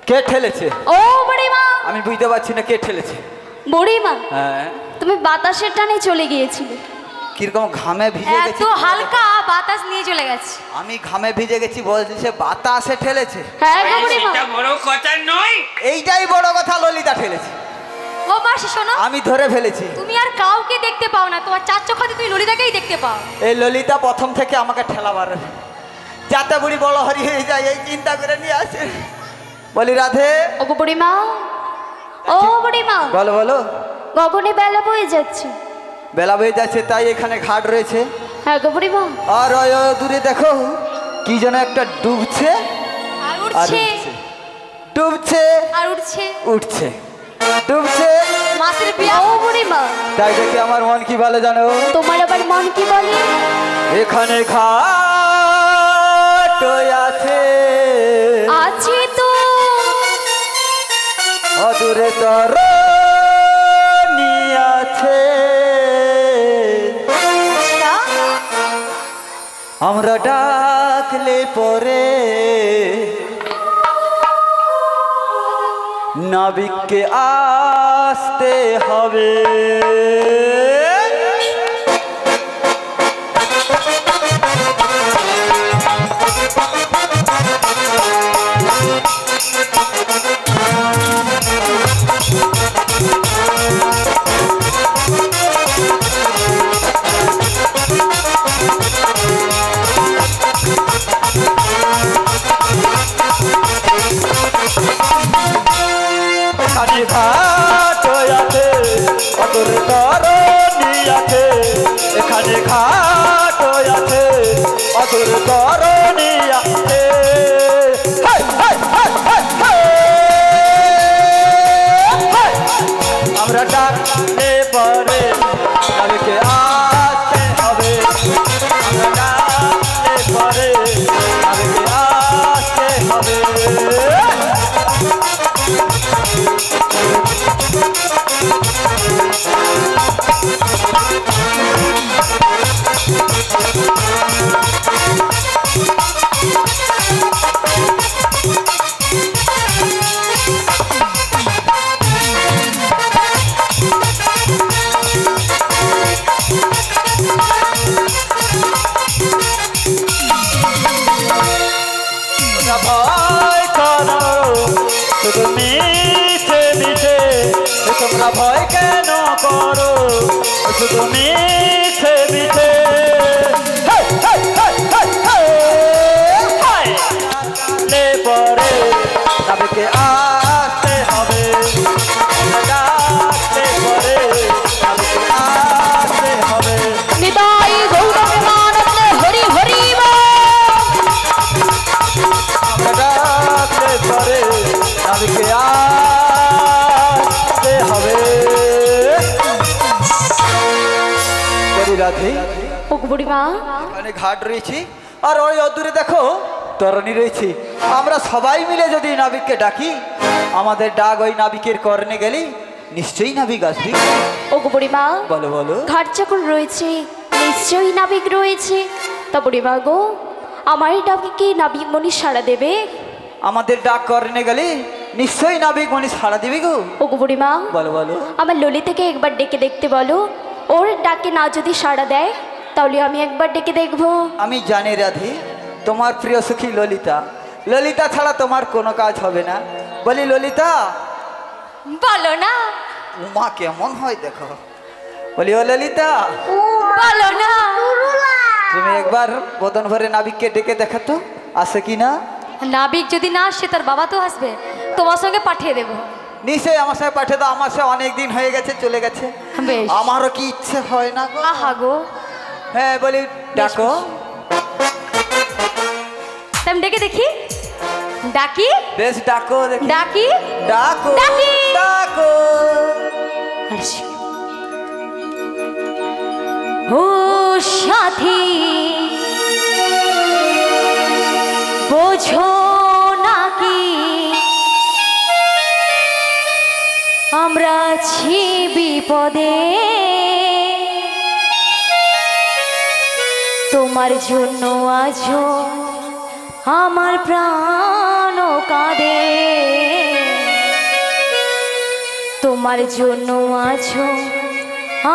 কে ঠেলেছে? ও বুড়িমা আমি বুঝতে পারছি না কে ঠেলেছে। বুড়িমা হ্যাঁ। তুমি বাতাসের টানে চলে গিয়েছিলে। কিরকম ঘামে ভিজে এত গেছি। হালকা বাতাস নিয়ে চলে গেছে। আমি ঘামে ভিজে গেছি, বলছে বাতাসে ঠেলেছে। হ্যাঁ গো বুড়িমা। এটা বড় কথা নয়। এইটাই বড় কথা, ললিতা ঠেলেছে। ও মাসি শোনো, আমি ধরে ফেলেছি। তুমি আর কাউকে দেখতে পাও না, তোমার চার চোখাতে তুমি ললিতাকেই দেখতে পাও। এই ললিতা প্রথম থেকে আমাকে ঠেলাবার, যাতে বুড়ি বড় হরি হয়ে যায় এই চিন্তা করে নিয়ে আসে। বলি রাধে। ও গো বুড়িমা, ও বুড়িমা বলো বলো। গগনে বেলা বয়ে যাচ্ছে। বেলা বয়ে যাচ্ছে, তাই এখানে ঘাট রয়েছে। হ্যাঁ গো বুড়িমা। আর ওই দূরে দেখো কি যেন একটা ডুবছে আর আর উঠছে উঠছে, ডুবছে আর উঠছে, উঠছে, ডুবছে। মাছের বিয়া। ও বুড়িমা তাই দেখে আমার মন কি বলে জানো? তোমার আবার মন কি বলে? এখানে ঘাট আছে, আছে তো অদূরে তরণী আছে। আচ্ছা, আমরা ডাকলে পরে নাবিককে আসতে হবে। এখানে ঘাট আছে, অদূর তরণী আছে। এখানে ঘাট আছে, অদূর তরণী আছে। Hi, hi, hi, hi, hi. Hi. আমরা ডাকলে পরে নাবিককে আসতে হবে। আমরা ডাকলে পরে নাবিককে আসতে হবে। শুধু মিছে মিছে পরে নাবিকে আসতে হবে, ডাকতে পরে নাবিকে আসতে হবে। নিতাই গৌর প্রেমানন্দে হরি হরি ডাকতে পরে নাবিকে আসতে হবে। রাধে বুড়িমা এখানে ঘাট রয়েছি আর ওই অদূরে দেখো তরণী রয়েছে। আমরা সবাই মিলে যদি নাবিককে ডাকি, আমাদের ডাক ওই নাবিকের কর্ণে গেলে নিশ্চয়ই নাবিক আসবে। ওগো বুড়িমা বলো বলো। ঘাট যখন রয়েছে নিশ্চয়ই নাবিক রয়েছে। তা বুড়িমা গো, আমার ডাকে কি নাবিক মনি সাড়া দেবে? আমাদের ডাক কর্ণে গেলে নিশ্চয়ই নাবিক মনি সাড়া দিবে গো। ওগো বুড়িমা বলো বলো। আমার ললিতাকে একবার ডেকে দেখতে বলো। ওর ডাকে না যদি সাড়া দেয় তাহলে আমি একবার ডেকে দেখবো। আমি জানি রাধে, তোমার প্রিয় সখী ললিতা, ললিতা ছাড়া তোমার কোনো কাজ হবে না। বলি ললিতা। বলো না। উমা কেমন হয় দেখো। বলি ও ললিতা, বলো না। তুমি একবার বদন ভরে নাবিককে ডেকে দেখাতো আসে কি না। নাবিক যদি না আসে তার বাবা তো আসবে, তোমার সঙ্গে পাঠিয়ে দেবো। নিশ্চয়ই আমার সঙ্গে পাঠিয়ে দাও। আমার সঙ্গে অনেক দিন হয়ে গেছে, চলে গেছে। বেশ। আমারও কি ইচ্ছে হয় না গো। আহা গো। হ্যাঁ বলি ডাকো। আমি ডেকে দেখি। ডাকি। বেশ ডাকো দেখি। ডাকি। ডাকো ডাকি। ডাকো। ও সাথী বোঝো নাকি আমরা আছি বিপদে, তোমার জন্য আজও আমার প্রাণ কাঁদে, তোমার জন্য আজও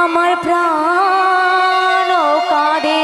আমার প্রাণ কাঁদে।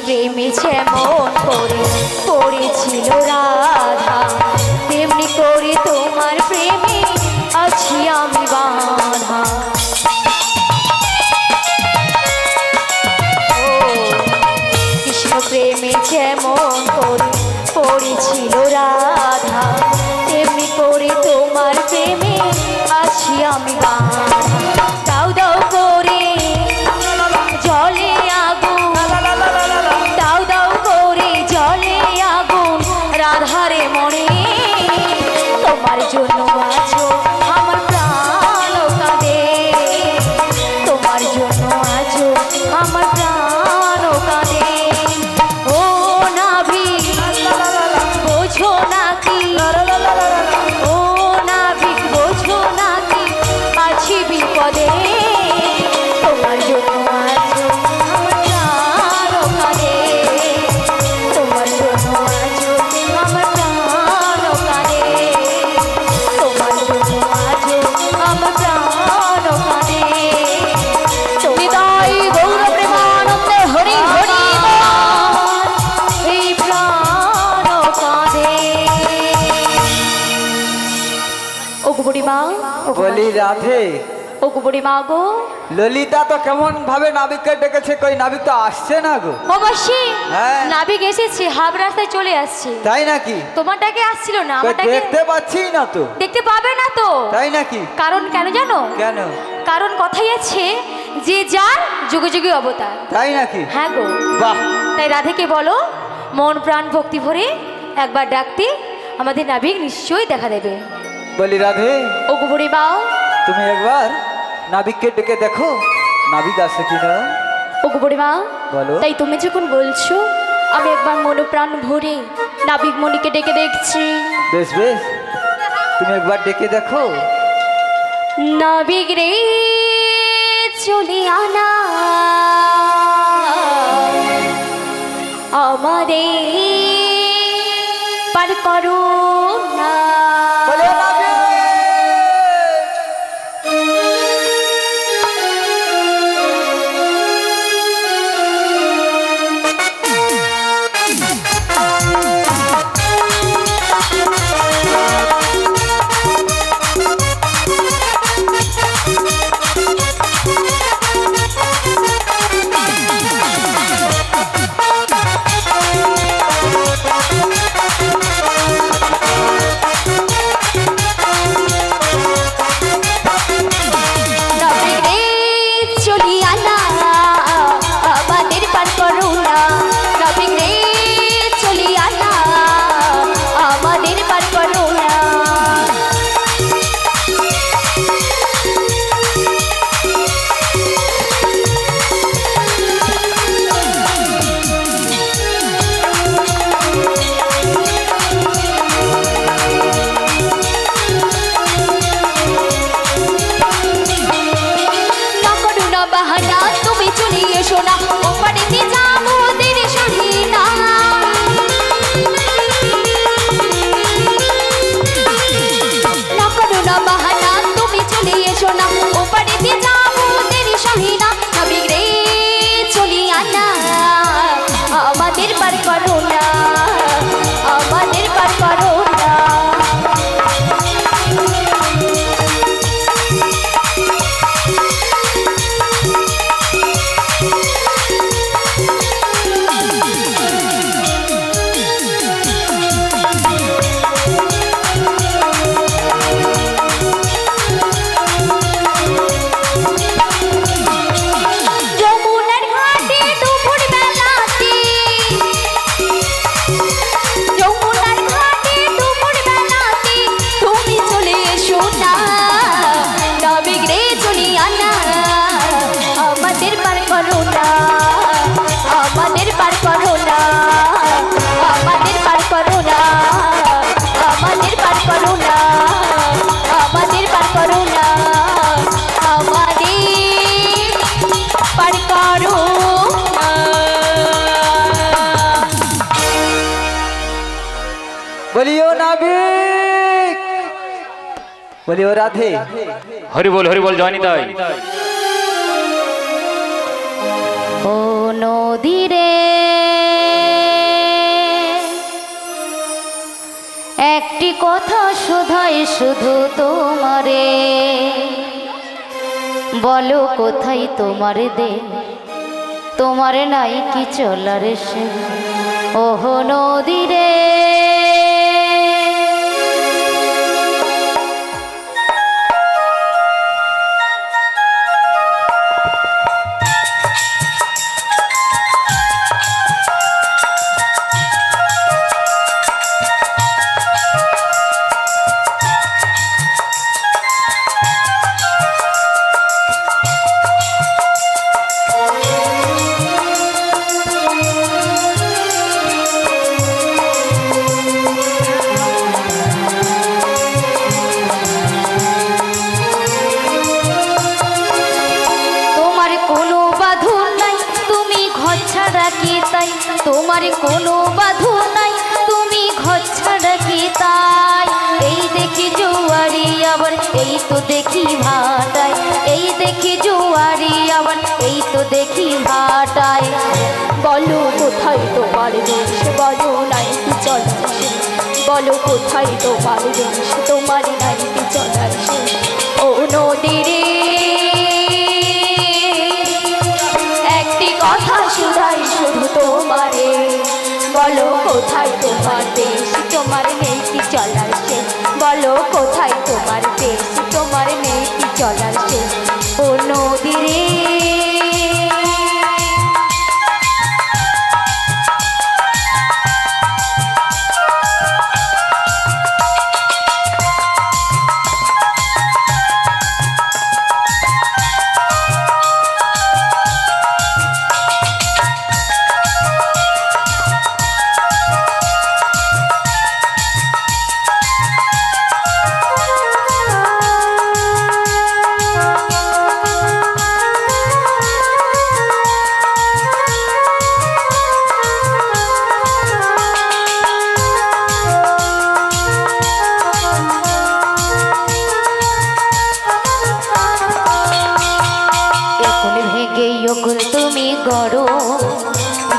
প্রেমে যেমন করে পড়েছিল রাধা, তেমনি করে তোমার প্রেমে আছি আমি বাঁধা। কৃষ্ণ প্রেমে যেমন করে পড়েছিল রাধা, তেমনি করে তোমার প্রেমে আছি আমি বাঁধা। দাও দাও করে জলে আগুন, দাও দাও করে জলে আগুন রাধারে মনে, তোমার জন্য আছো আমার প্রাণ কাঁদে, তোমার জন্য আছো আমার প্রাণ কাঁদে। ও নাভি বোঝো নাকি, ও নাভি বোঝো নাকি আছি বলি রাধে, ও গো বুড়ি মা গো, ললিতা তো কেমন ভাবে নাবিককে ডেকেছে, কই নাবিক তো আসছে না গো। ও মাসি, হ্যাঁ। নাবিক এসেছে, হাফ রাস্তায় চলে আসছে। তাই নাকি? তোমারটাকে আসছিল না, কই আমারটাকে দেখতে পাচ্ছি না তো। দেখতে পাবে না তো। তাই নাকি? কারণ কেন জানো? কেন? কারণ কথাই আছে যে যার যুগে যুগে অবতার। তাই নাকি? হ্যাঁ গো। বাহ। তাই রাধেকে বলো মন প্রাণ ভক্তি ভরে একবার ডাকতে, আমাদের নাবিক নিশ্চয়ই দেখা দেবে। বলি রাধে, ও গো বুড়ি মা, তুমি একবার নাবিককে ডেকে দেখো নাবিক আসে কিনা। ও গো বুড়ি মা, বলো। তাই তুমি যখন বলছো আমি একবার মন প্রাণ ভরে নাবিক মণিকে ডেকে দেখছি। বেশ বেশ, তুমি একবার ডেকে দেখো। নাবিক রে চলে আনা আমাদের পার করো না। বলো নাবিক। বলিও নাবিক, বলিও রাধে। হরি বল জয় নিতাই। ও নদীরে একটি কথা শুধাই শুধু তোমারে, বলো কোথায় তোমার দে, তোমার নাই কি চলার সে। ওহ নদীরে তোমার কোনো বাধু নাই, তুমি ঘর ছাড়া কি তাই। এই দেখি জুয়ারি আবার এই তো দেখি ভাটায়, এই দেখি জুয়ারি আবার এই তো দেখি ভাটায়। বলো কোথায় তোমার দেশ, বলো নাই কি চলার শেষ, বলো কোথায় তোমার দেশ, তোমার নাই কি চলার শেষ। ও নদীরে একটি কথা শুধাই শুধু তোমারে, বলো কোথায় তোমার দেশ, তোমার নেই কি চলার শেষ, বলো কোথায় তোমার দেশ, তোমার নেই কি চলার শেষ। ও নদীরে তুমি গড়ো,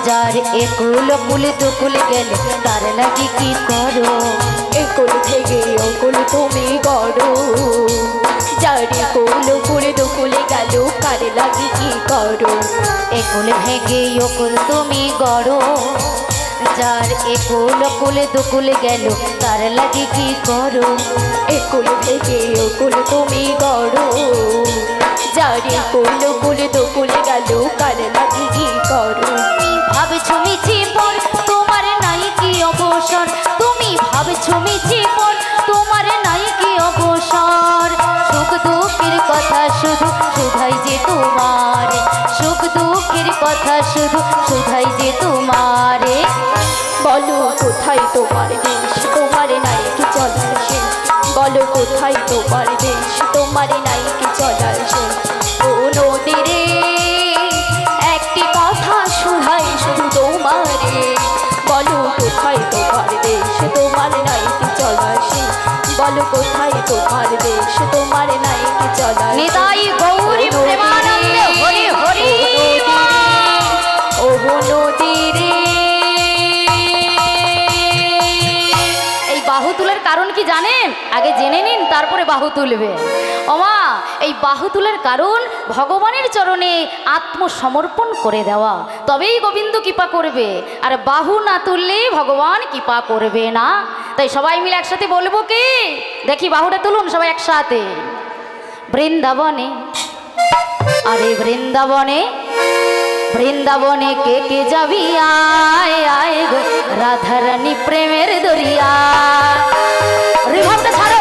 যার একুল কুল দুকুল গেলে তার লাগি কি করো, একুল থেকে অকুল তুমি গড়ো, যার একুল কুল দুকুল গেল কার লাগি কি করো, একুল ভেঙে অকুল তুমি গড়ো, যার একুল কুল দুকুল গেল তার লাগি কি করো, একুল ভেঙে অকুল তুমি গড়ো, যারে কুল কুল দুকুল গেল কার লাগি কি করো। ভাবছো মিছি পর তোমার নাই কি অবসর, তুমি ভাবছো মিছি পর তোমার নাই কি অবসর, সুখ দুঃখের কথা শুধু শুধাই যে তোমার, সুখ দুঃখের কথা শুধু শুধাই যে তোমারে, বলো কোথায় তোমার দেশ, তোমার নাই কি চলার শেষ, বলো কোথায় তোমার দেশ, তোমার নাই কি চলার শেষ। ও নদীরে একটি কথা শুধাই শুধু তোমারে, বলো কোথায় তোমার দেশ, তোমার নাই কি চলার শেষ, বলো কোথায় তোমার দেশ, তোমার নাই কি চলার। নিতাই গৌরী প্রেমানন্দে হরি হরি ও নদীরে। এই বাহু তোলার কারণ কি জানেন? আগে জেনে নিন তারপরে বাহু তুলবে। ওমা, এই বাহু তোলার কারণ ভগবানের চরণে আত্মসমর্পণ করে দেওয়া, তবেই গোবিন্দ কৃপা করবে, আর বাহু না তুললে ভগবান কৃপা করবে না। তাই সবাই মিলে একসাথে বলবো কি? দেখি বাহুটা তুলুন সবাই একসাথে। বৃন্দাবনে, আরে বৃন্দাবনে, বৃন্দাবনে কে কে যাবি আয় আয় গো রাধারানী প্রেমের দরিয়া। রিভাবটা ছাড়ো।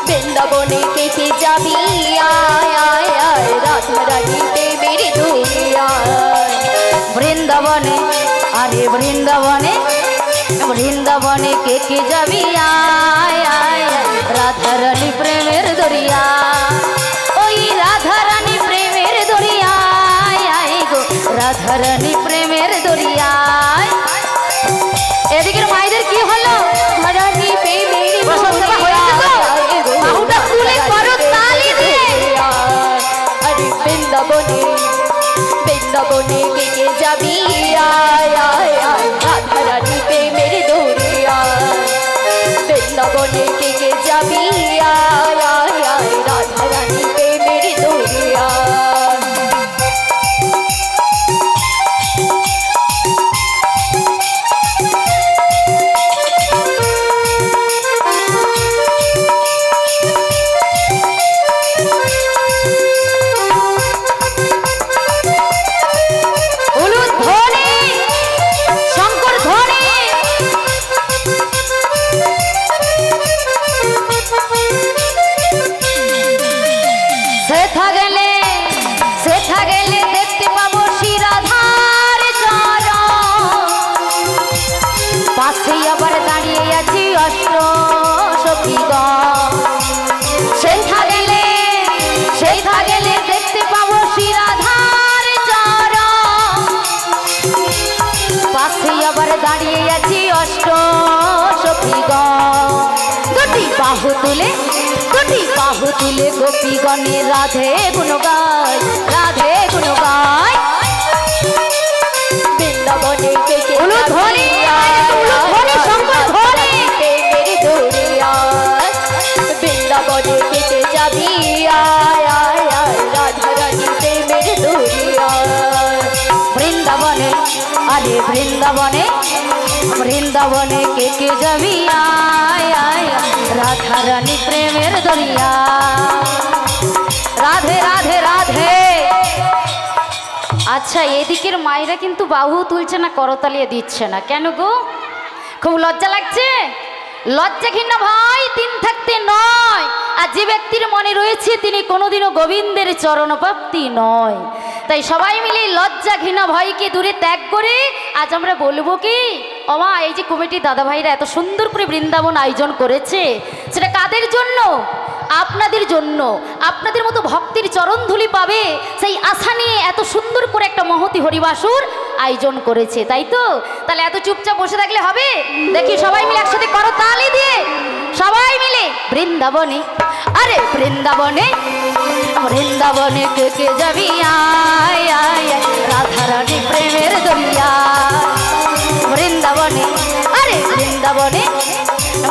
বৃন্দাবনে কে কে যাবি আয় আয় আয় রাধারানী প্রেমের দরিয়া। বৃন্দাবনে, আরে বৃন্দাবনে, বৃন্দাবনে কে কে যাবি আয় আয় রাধারানী প্রেমের দরিয়া। ওই রাধারানী প্রেমের দরিয়ায় আয় গো রাধারানী প্রেমের দরিয়ায়। এদিকের মায়েদের কি হলো? রাধারানী প্রেমের বাহুটা তুলে করো তালি দিয়ে। আরে বৃন্দাবনে, বৃন্দাবনে কে কে যাবি আয় আয় আয় রাধারানী প্রেমের দরিয়ায়। বৃন্দাবনে কে কে যাবি আয় আয় আয় রাধারানী প্রেমের দরিয়ায়। বাহু তুলে, দুটি বাহু তুলে গোপীগণে রাধে গুণ গায়, রাধে গুণ গায়। বৃন্দাবনে কে কে ধরে শঙ্কর ধরে প্রেমের দরিয়ায়। বৃন্দাবনে কে কে যাবি আরে বৃন্দাবনে বৃন্দাবনে কে কে যাবি আয় আয় রাধা রানী প্রেমের দরিয়া রাধে রাধে রাধে। আচ্ছা এদিকের মায়েরা কিন্তু বাহু তুলছে না করতালিয়ে দিচ্ছে না কেন গো? খুব লজ্জা লাগছে? লজ্জা ঘৃণ ভাই দিন থাকতে নয়। আর যে ব্যক্তির মনে রয়েছে তিনি কোনোদিনও গোবিন্দের চরণপ্রাপ্তি নয়। তাই সবাই মিলে লজ্জা ঘৃণ ভয়কে দূরে ত্যাগ করে আজ আমরা বলবো কি ওমা এই যে কমিটির দাদা ভাইরা এত সুন্দর করে বৃন্দাবন আয়োজন করেছে সেটা কাদের জন্য? আপনাদের জন্য। আপনাদের মতো ভক্তির চরণধুলি পাবে সেই আশা নিয়ে এত সুন্দর করে একটা মহতি হরিবাসুর আয়োজন করেছে, তাই তো? তাহলে এত চুপচাপ বসে থাকলে হবে? দেখি সবাই মিলে একসাথে করো তালি দিয়ে সবাই মিলে বৃন্দাবনে আরে বৃন্দাবনে বৃন্দাবনে কে কে যাবি আয় আয় রাধা রানী প্রেমের দরিয়া বৃন্দাবনে আরে বৃন্দাবনে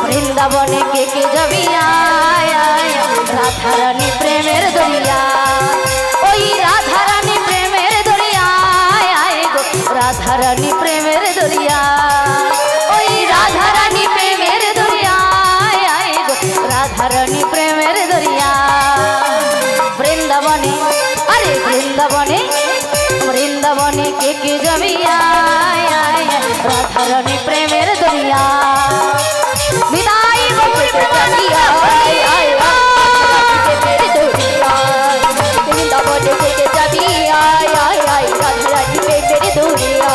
বৃন্দাবনে কে কে যাবি আয় আয় রাধা রানী প্রেমের দরিয়া ওই রাধা রানী প্রেমের দরিয়া আয় গো রাধা রানী প্রেমের দরিয়া ওই রাধা রানী প্রেমের দরিয়া আয় গো রাধা রানী প্রেমের দরিয়া বৃন্দাবনে আরে বৃন্দাবনে বৃন্দাবনে কে কে যাবি আয় আয় রাধা রানী প্রেমের দরিয়া বিদায় গৌর প্রেমানন্দে আয় আয় বৃন্দাবনে কে কে যাবি আয় আয় আয় রাধা রানী প্রেমের দরিয়া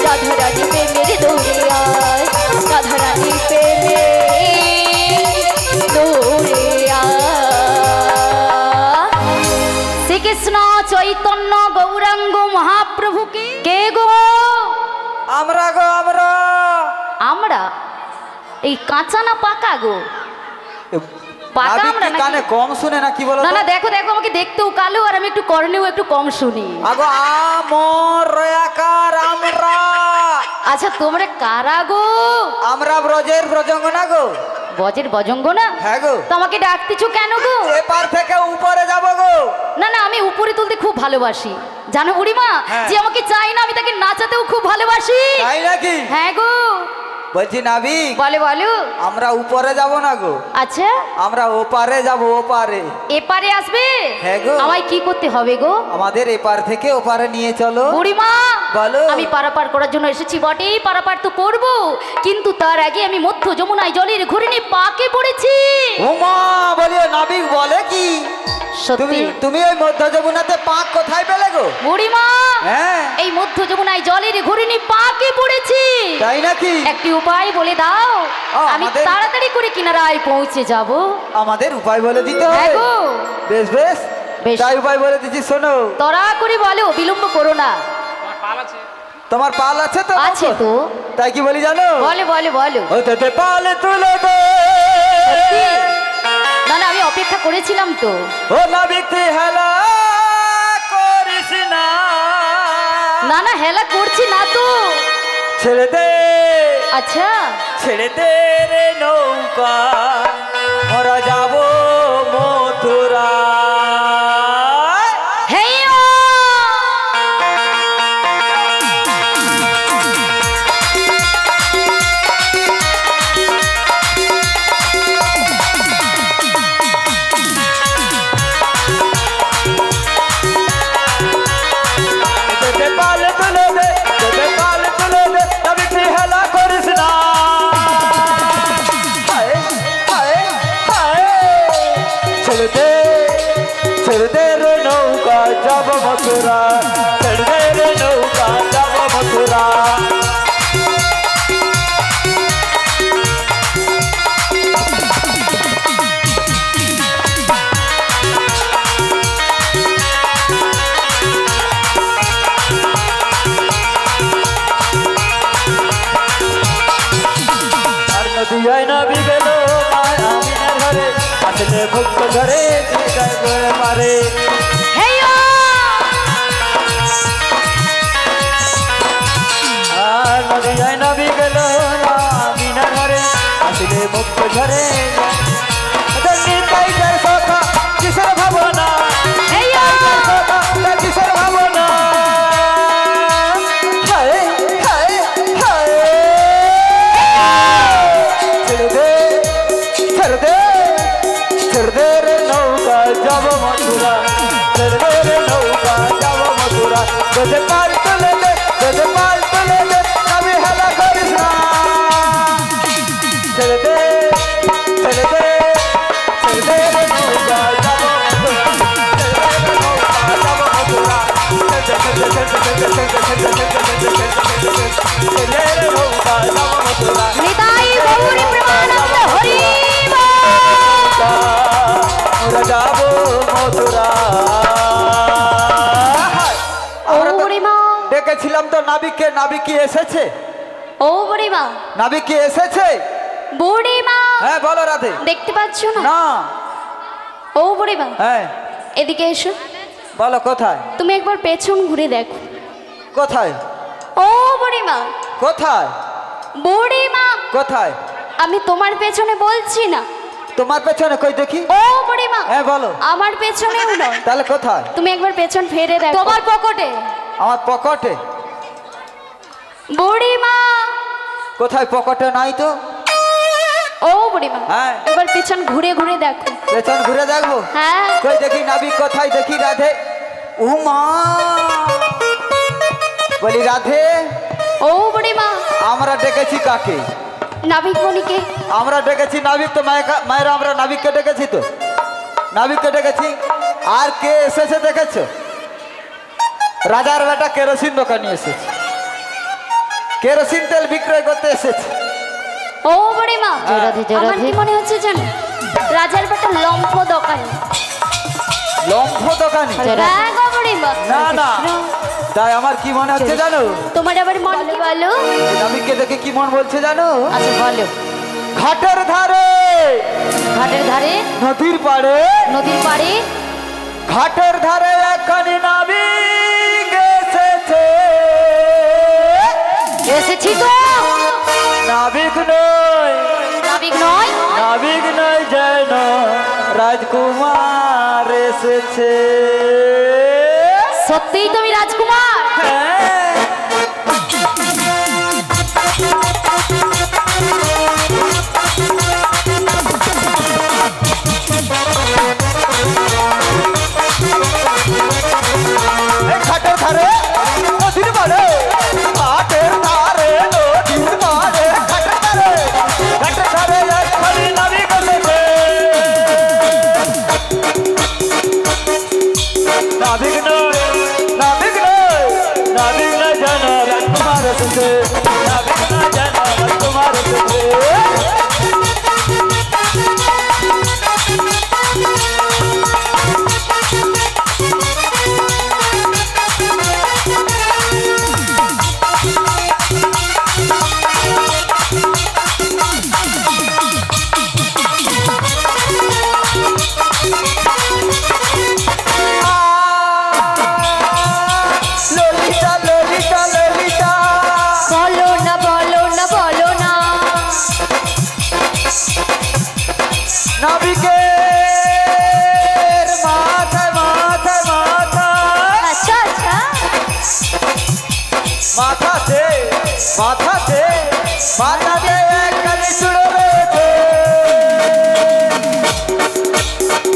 রাধা রানী প্রেমের দরিয়া রাধা রানী প্রেমের দরিয়া। শ্রীকৃষ্ণ চৈতন্য গৌরাঙ্গ মহাপ্রভুকে কে গো? আমরা গো আমরা। আমরা এই কাঁচা না পাকা গো? পাকা আমরা নাকি? কানে কম শুনে না কি বলো? না না দেখো দেখো আমাকে দেখতেও কালো আর আমি একটু কর্ণেও একটু কম শুনি। আগো আমর রয়াকার আমরা। আচ্ছা তোমরা কারা গো? আমরা ব্রজের ব্রজঙ্গনা গো। বজের বজঙ্গ না? হ্যাঁ গো। তোমাকে ডাকতেছো কেন গো? এপার থেকে উপরে যাব গো। না না আমি উপরে তুলতে খুব ভালোবাসি জানো বুড়িমা। হ্যাঁ। যে আমাকে চাই না আমি তাকে নাচাতেও খুব ভালোবাসি। তাই নাকি? হ্যাঁ গো। বলছি নাবিক বলে বলো। আমরা উপরে যাব না গো, আচ্ছা আমরা ওপারে যাব। ওপারে এপারে আসবে? হ্যাঁ গো। আমায় কি করতে হবে গো? আমাদের এপার থেকে ওপারে নিয়ে চলো। বুড়িমা বলো। আমি পারাপার করার জন্য এসেছি বটেই, পারাপার তো করব, কিন্তু তার আগে আমি মধ্য যমুনায় জলের ঘূর্ণি পাকে পড়েছি। ওমা বলিও নাবিক বলে কি? সত্যি? তুমি ওই মধ্য যমুনাতে পাক কোথায় পেলে গো? বুড়িমা হ্যাঁ এই মধ্য যমুনায় জলের ঘূর্ণি পাকে পড়েছি। তাই নাকি? একটি উপায় বলে দাও, আমি আমাদের- তাড়াতাড়ি করে কিনারায় পৌঁছে যাব। আমাদের উপায় বলে দিতে হ্যাঁ হবে। গো। বেশ বেশ বেশ। তাই উপায় বলে দিচ্ছি শোনো। তরা করে বলো, বিলম্ব করো না। তোমার পাল আছে তো? আছে তো। তাই কি বলি জানো? বলো বলো বলো। ও তোতে পাল তুলে দে। সত্যি? না না আমি অপেক্ষা করেছিলাম তো। ও নাবিক তুই হেলা করিস না। না না হেলা করছি না তো। ছেড়ে দে আচ্ছা ছেড়ে দে রে নৌকা, আমরা যাব মথুরা। হেইয়ো। তোতে পাল তুলে দে, তোতে পাল তুলে দে, নাবিক তুই হেলা করিস না। হায় হায় হায়। ছেড়ে দে রে নৌকা, যাব মথুরা। ছেড়ে দে রে নৌকা, যাব মথুরা। আর নদিয়ায় নাবি গেল আমিনের ঘরে, আসলে ভক্ত ঘরে চিন্তায় করে মারে। হেইয়ো। আর নদিয়ায় নাবি গেল আমিনের ঘরে, আসলে ভক্ত ঘরে নিতাইটার কথা কিসের ভাবনা, হেইয়ো। কথা কিসের ভাবনা। হায় তোদের পাল তুলে দে তোদের পাল তুলে দে আমি হেলা করিস না ছেড়ে দে ছেড়ে দে ছেড়ে দে রে নৌকা যাবো মথুরা ছেড়ে দে রে নৌকা যাবো মথুরা নিতাই গৌর প্রেমানন্দ হরি আমরা যাবো মথুরা ও বুড়িমা ডেকেছিলাম তো নাবিককে নাবিক কি এসেছে ও বুড়িমা নাবিক কি এসেছে বুড়িমা হ্যাঁ বলো রাধে দেখতে পাচ্ছ না না ও বুড়িমা হ্যাঁ এদিকে এসো বলো কোথায় তুমি একবার পেছন ঘুরে দেখো কোথায় ও বুড়িমা কোথায় বুড়িমা কোথায় আমি তোমার পেছনে বলছি না তোমার পেছনে কই দেখি ও বুড়িমা হ্যাঁ বলো আমার পেছনেও নয় তাহলে কোথায় তুমি একবার পেছন ফেরে দেখো তোমার পকেটে আমার পকেটে বুড়িমা কোথায় পকেটে নাই তো ও বুড়িমা হ্যাঁ এবার পেছন ঘুরে ঘুরে দেখো পেছন ঘুরে দেখবো হ্যাঁ কই দেখি নাবিক কোথায় দেখি রাধে উমা বলি রাধে ও বুড়িমা আমরা ডেকেছি কাকে নাবিক মণিকে আমরা ডেকেছি নাবিক তো মায়েরা আমরা নাবিককে ডেকেছি তো নাবিককে ডেকেছি আর কে এসেছে দেখেছো রাজার বেটা কেরোসিন দোকানে এসেছে কেরোসিন তেল বিক্রয় করতে এসেছে ও বুড়িমা আমার কি মনে হচ্ছে জানো রাজার বেটা লম্ফ দোকানে লম্ফ দোকানে হ্যাঁ গো বুড়িমা না না তাই আমার কি মনে হচ্ছে জানো তোমার আবার মন কি বলো নাবিককে দেখে কি মন বলছে জানো আচ্ছা বলো ঘাটের ধারে ঘাটের ধারে নদীর পাড়ে নদীর পাড়ে ঘাটের ধারে একখানি নাবিক এসেছে এসেছি তো নাবিক নয় নাবিক নয় নাবিক নয় যেন রাজকুমার এসেছে সত্যিই তুমি রাজকুমার হ্যাঁ ঘাটের ধারে নদীর পাড়ে ঘাটের ধারে নদীর পাড়ে ঘাটের ধারে একখানি নাবিক এসেছে নাবিক নয় নাবিক নয় নাবিক নয় যেন রাজকুমার এসেছে নাবিক নয় যেন রাজকুমার এসেছে নাবিকের মাথায় মাথায় মাথায় আচ্ছা আচ্ছা মাথাতে মাথাতে মাথাতে একখানি চূড়ো রয়েছে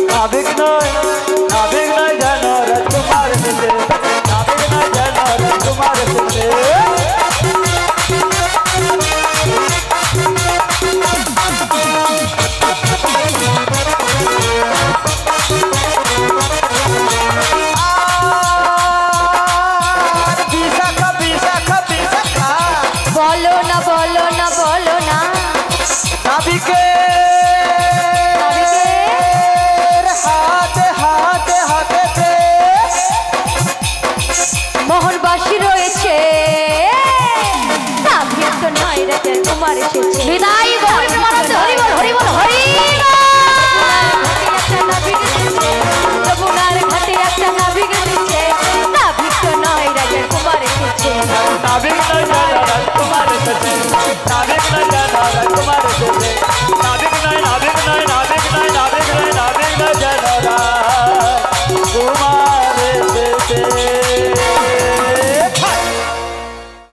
নাবিক নয় যেন রাজকুমার এসেছে নাবিক নয় যেন রাজকুমার এসেছে বলো না বলো না বলো না নাবিকের হাতে হাতে হাতে মোহনবাসী রয়েছে নাবিক তো নয় রাজকুমার এসেছে বিদায় গৌর প্রেমানন্দ হরি বল হরি বল হরি যমুনার ঘাটে একটা নাবিক এসেছে নাবিক তো নয় রাজকুমার এসেছে নাবিক নয় যেন রাজকুমার এসেছে নাবিক নয় যেন রাজকুমার এসেছে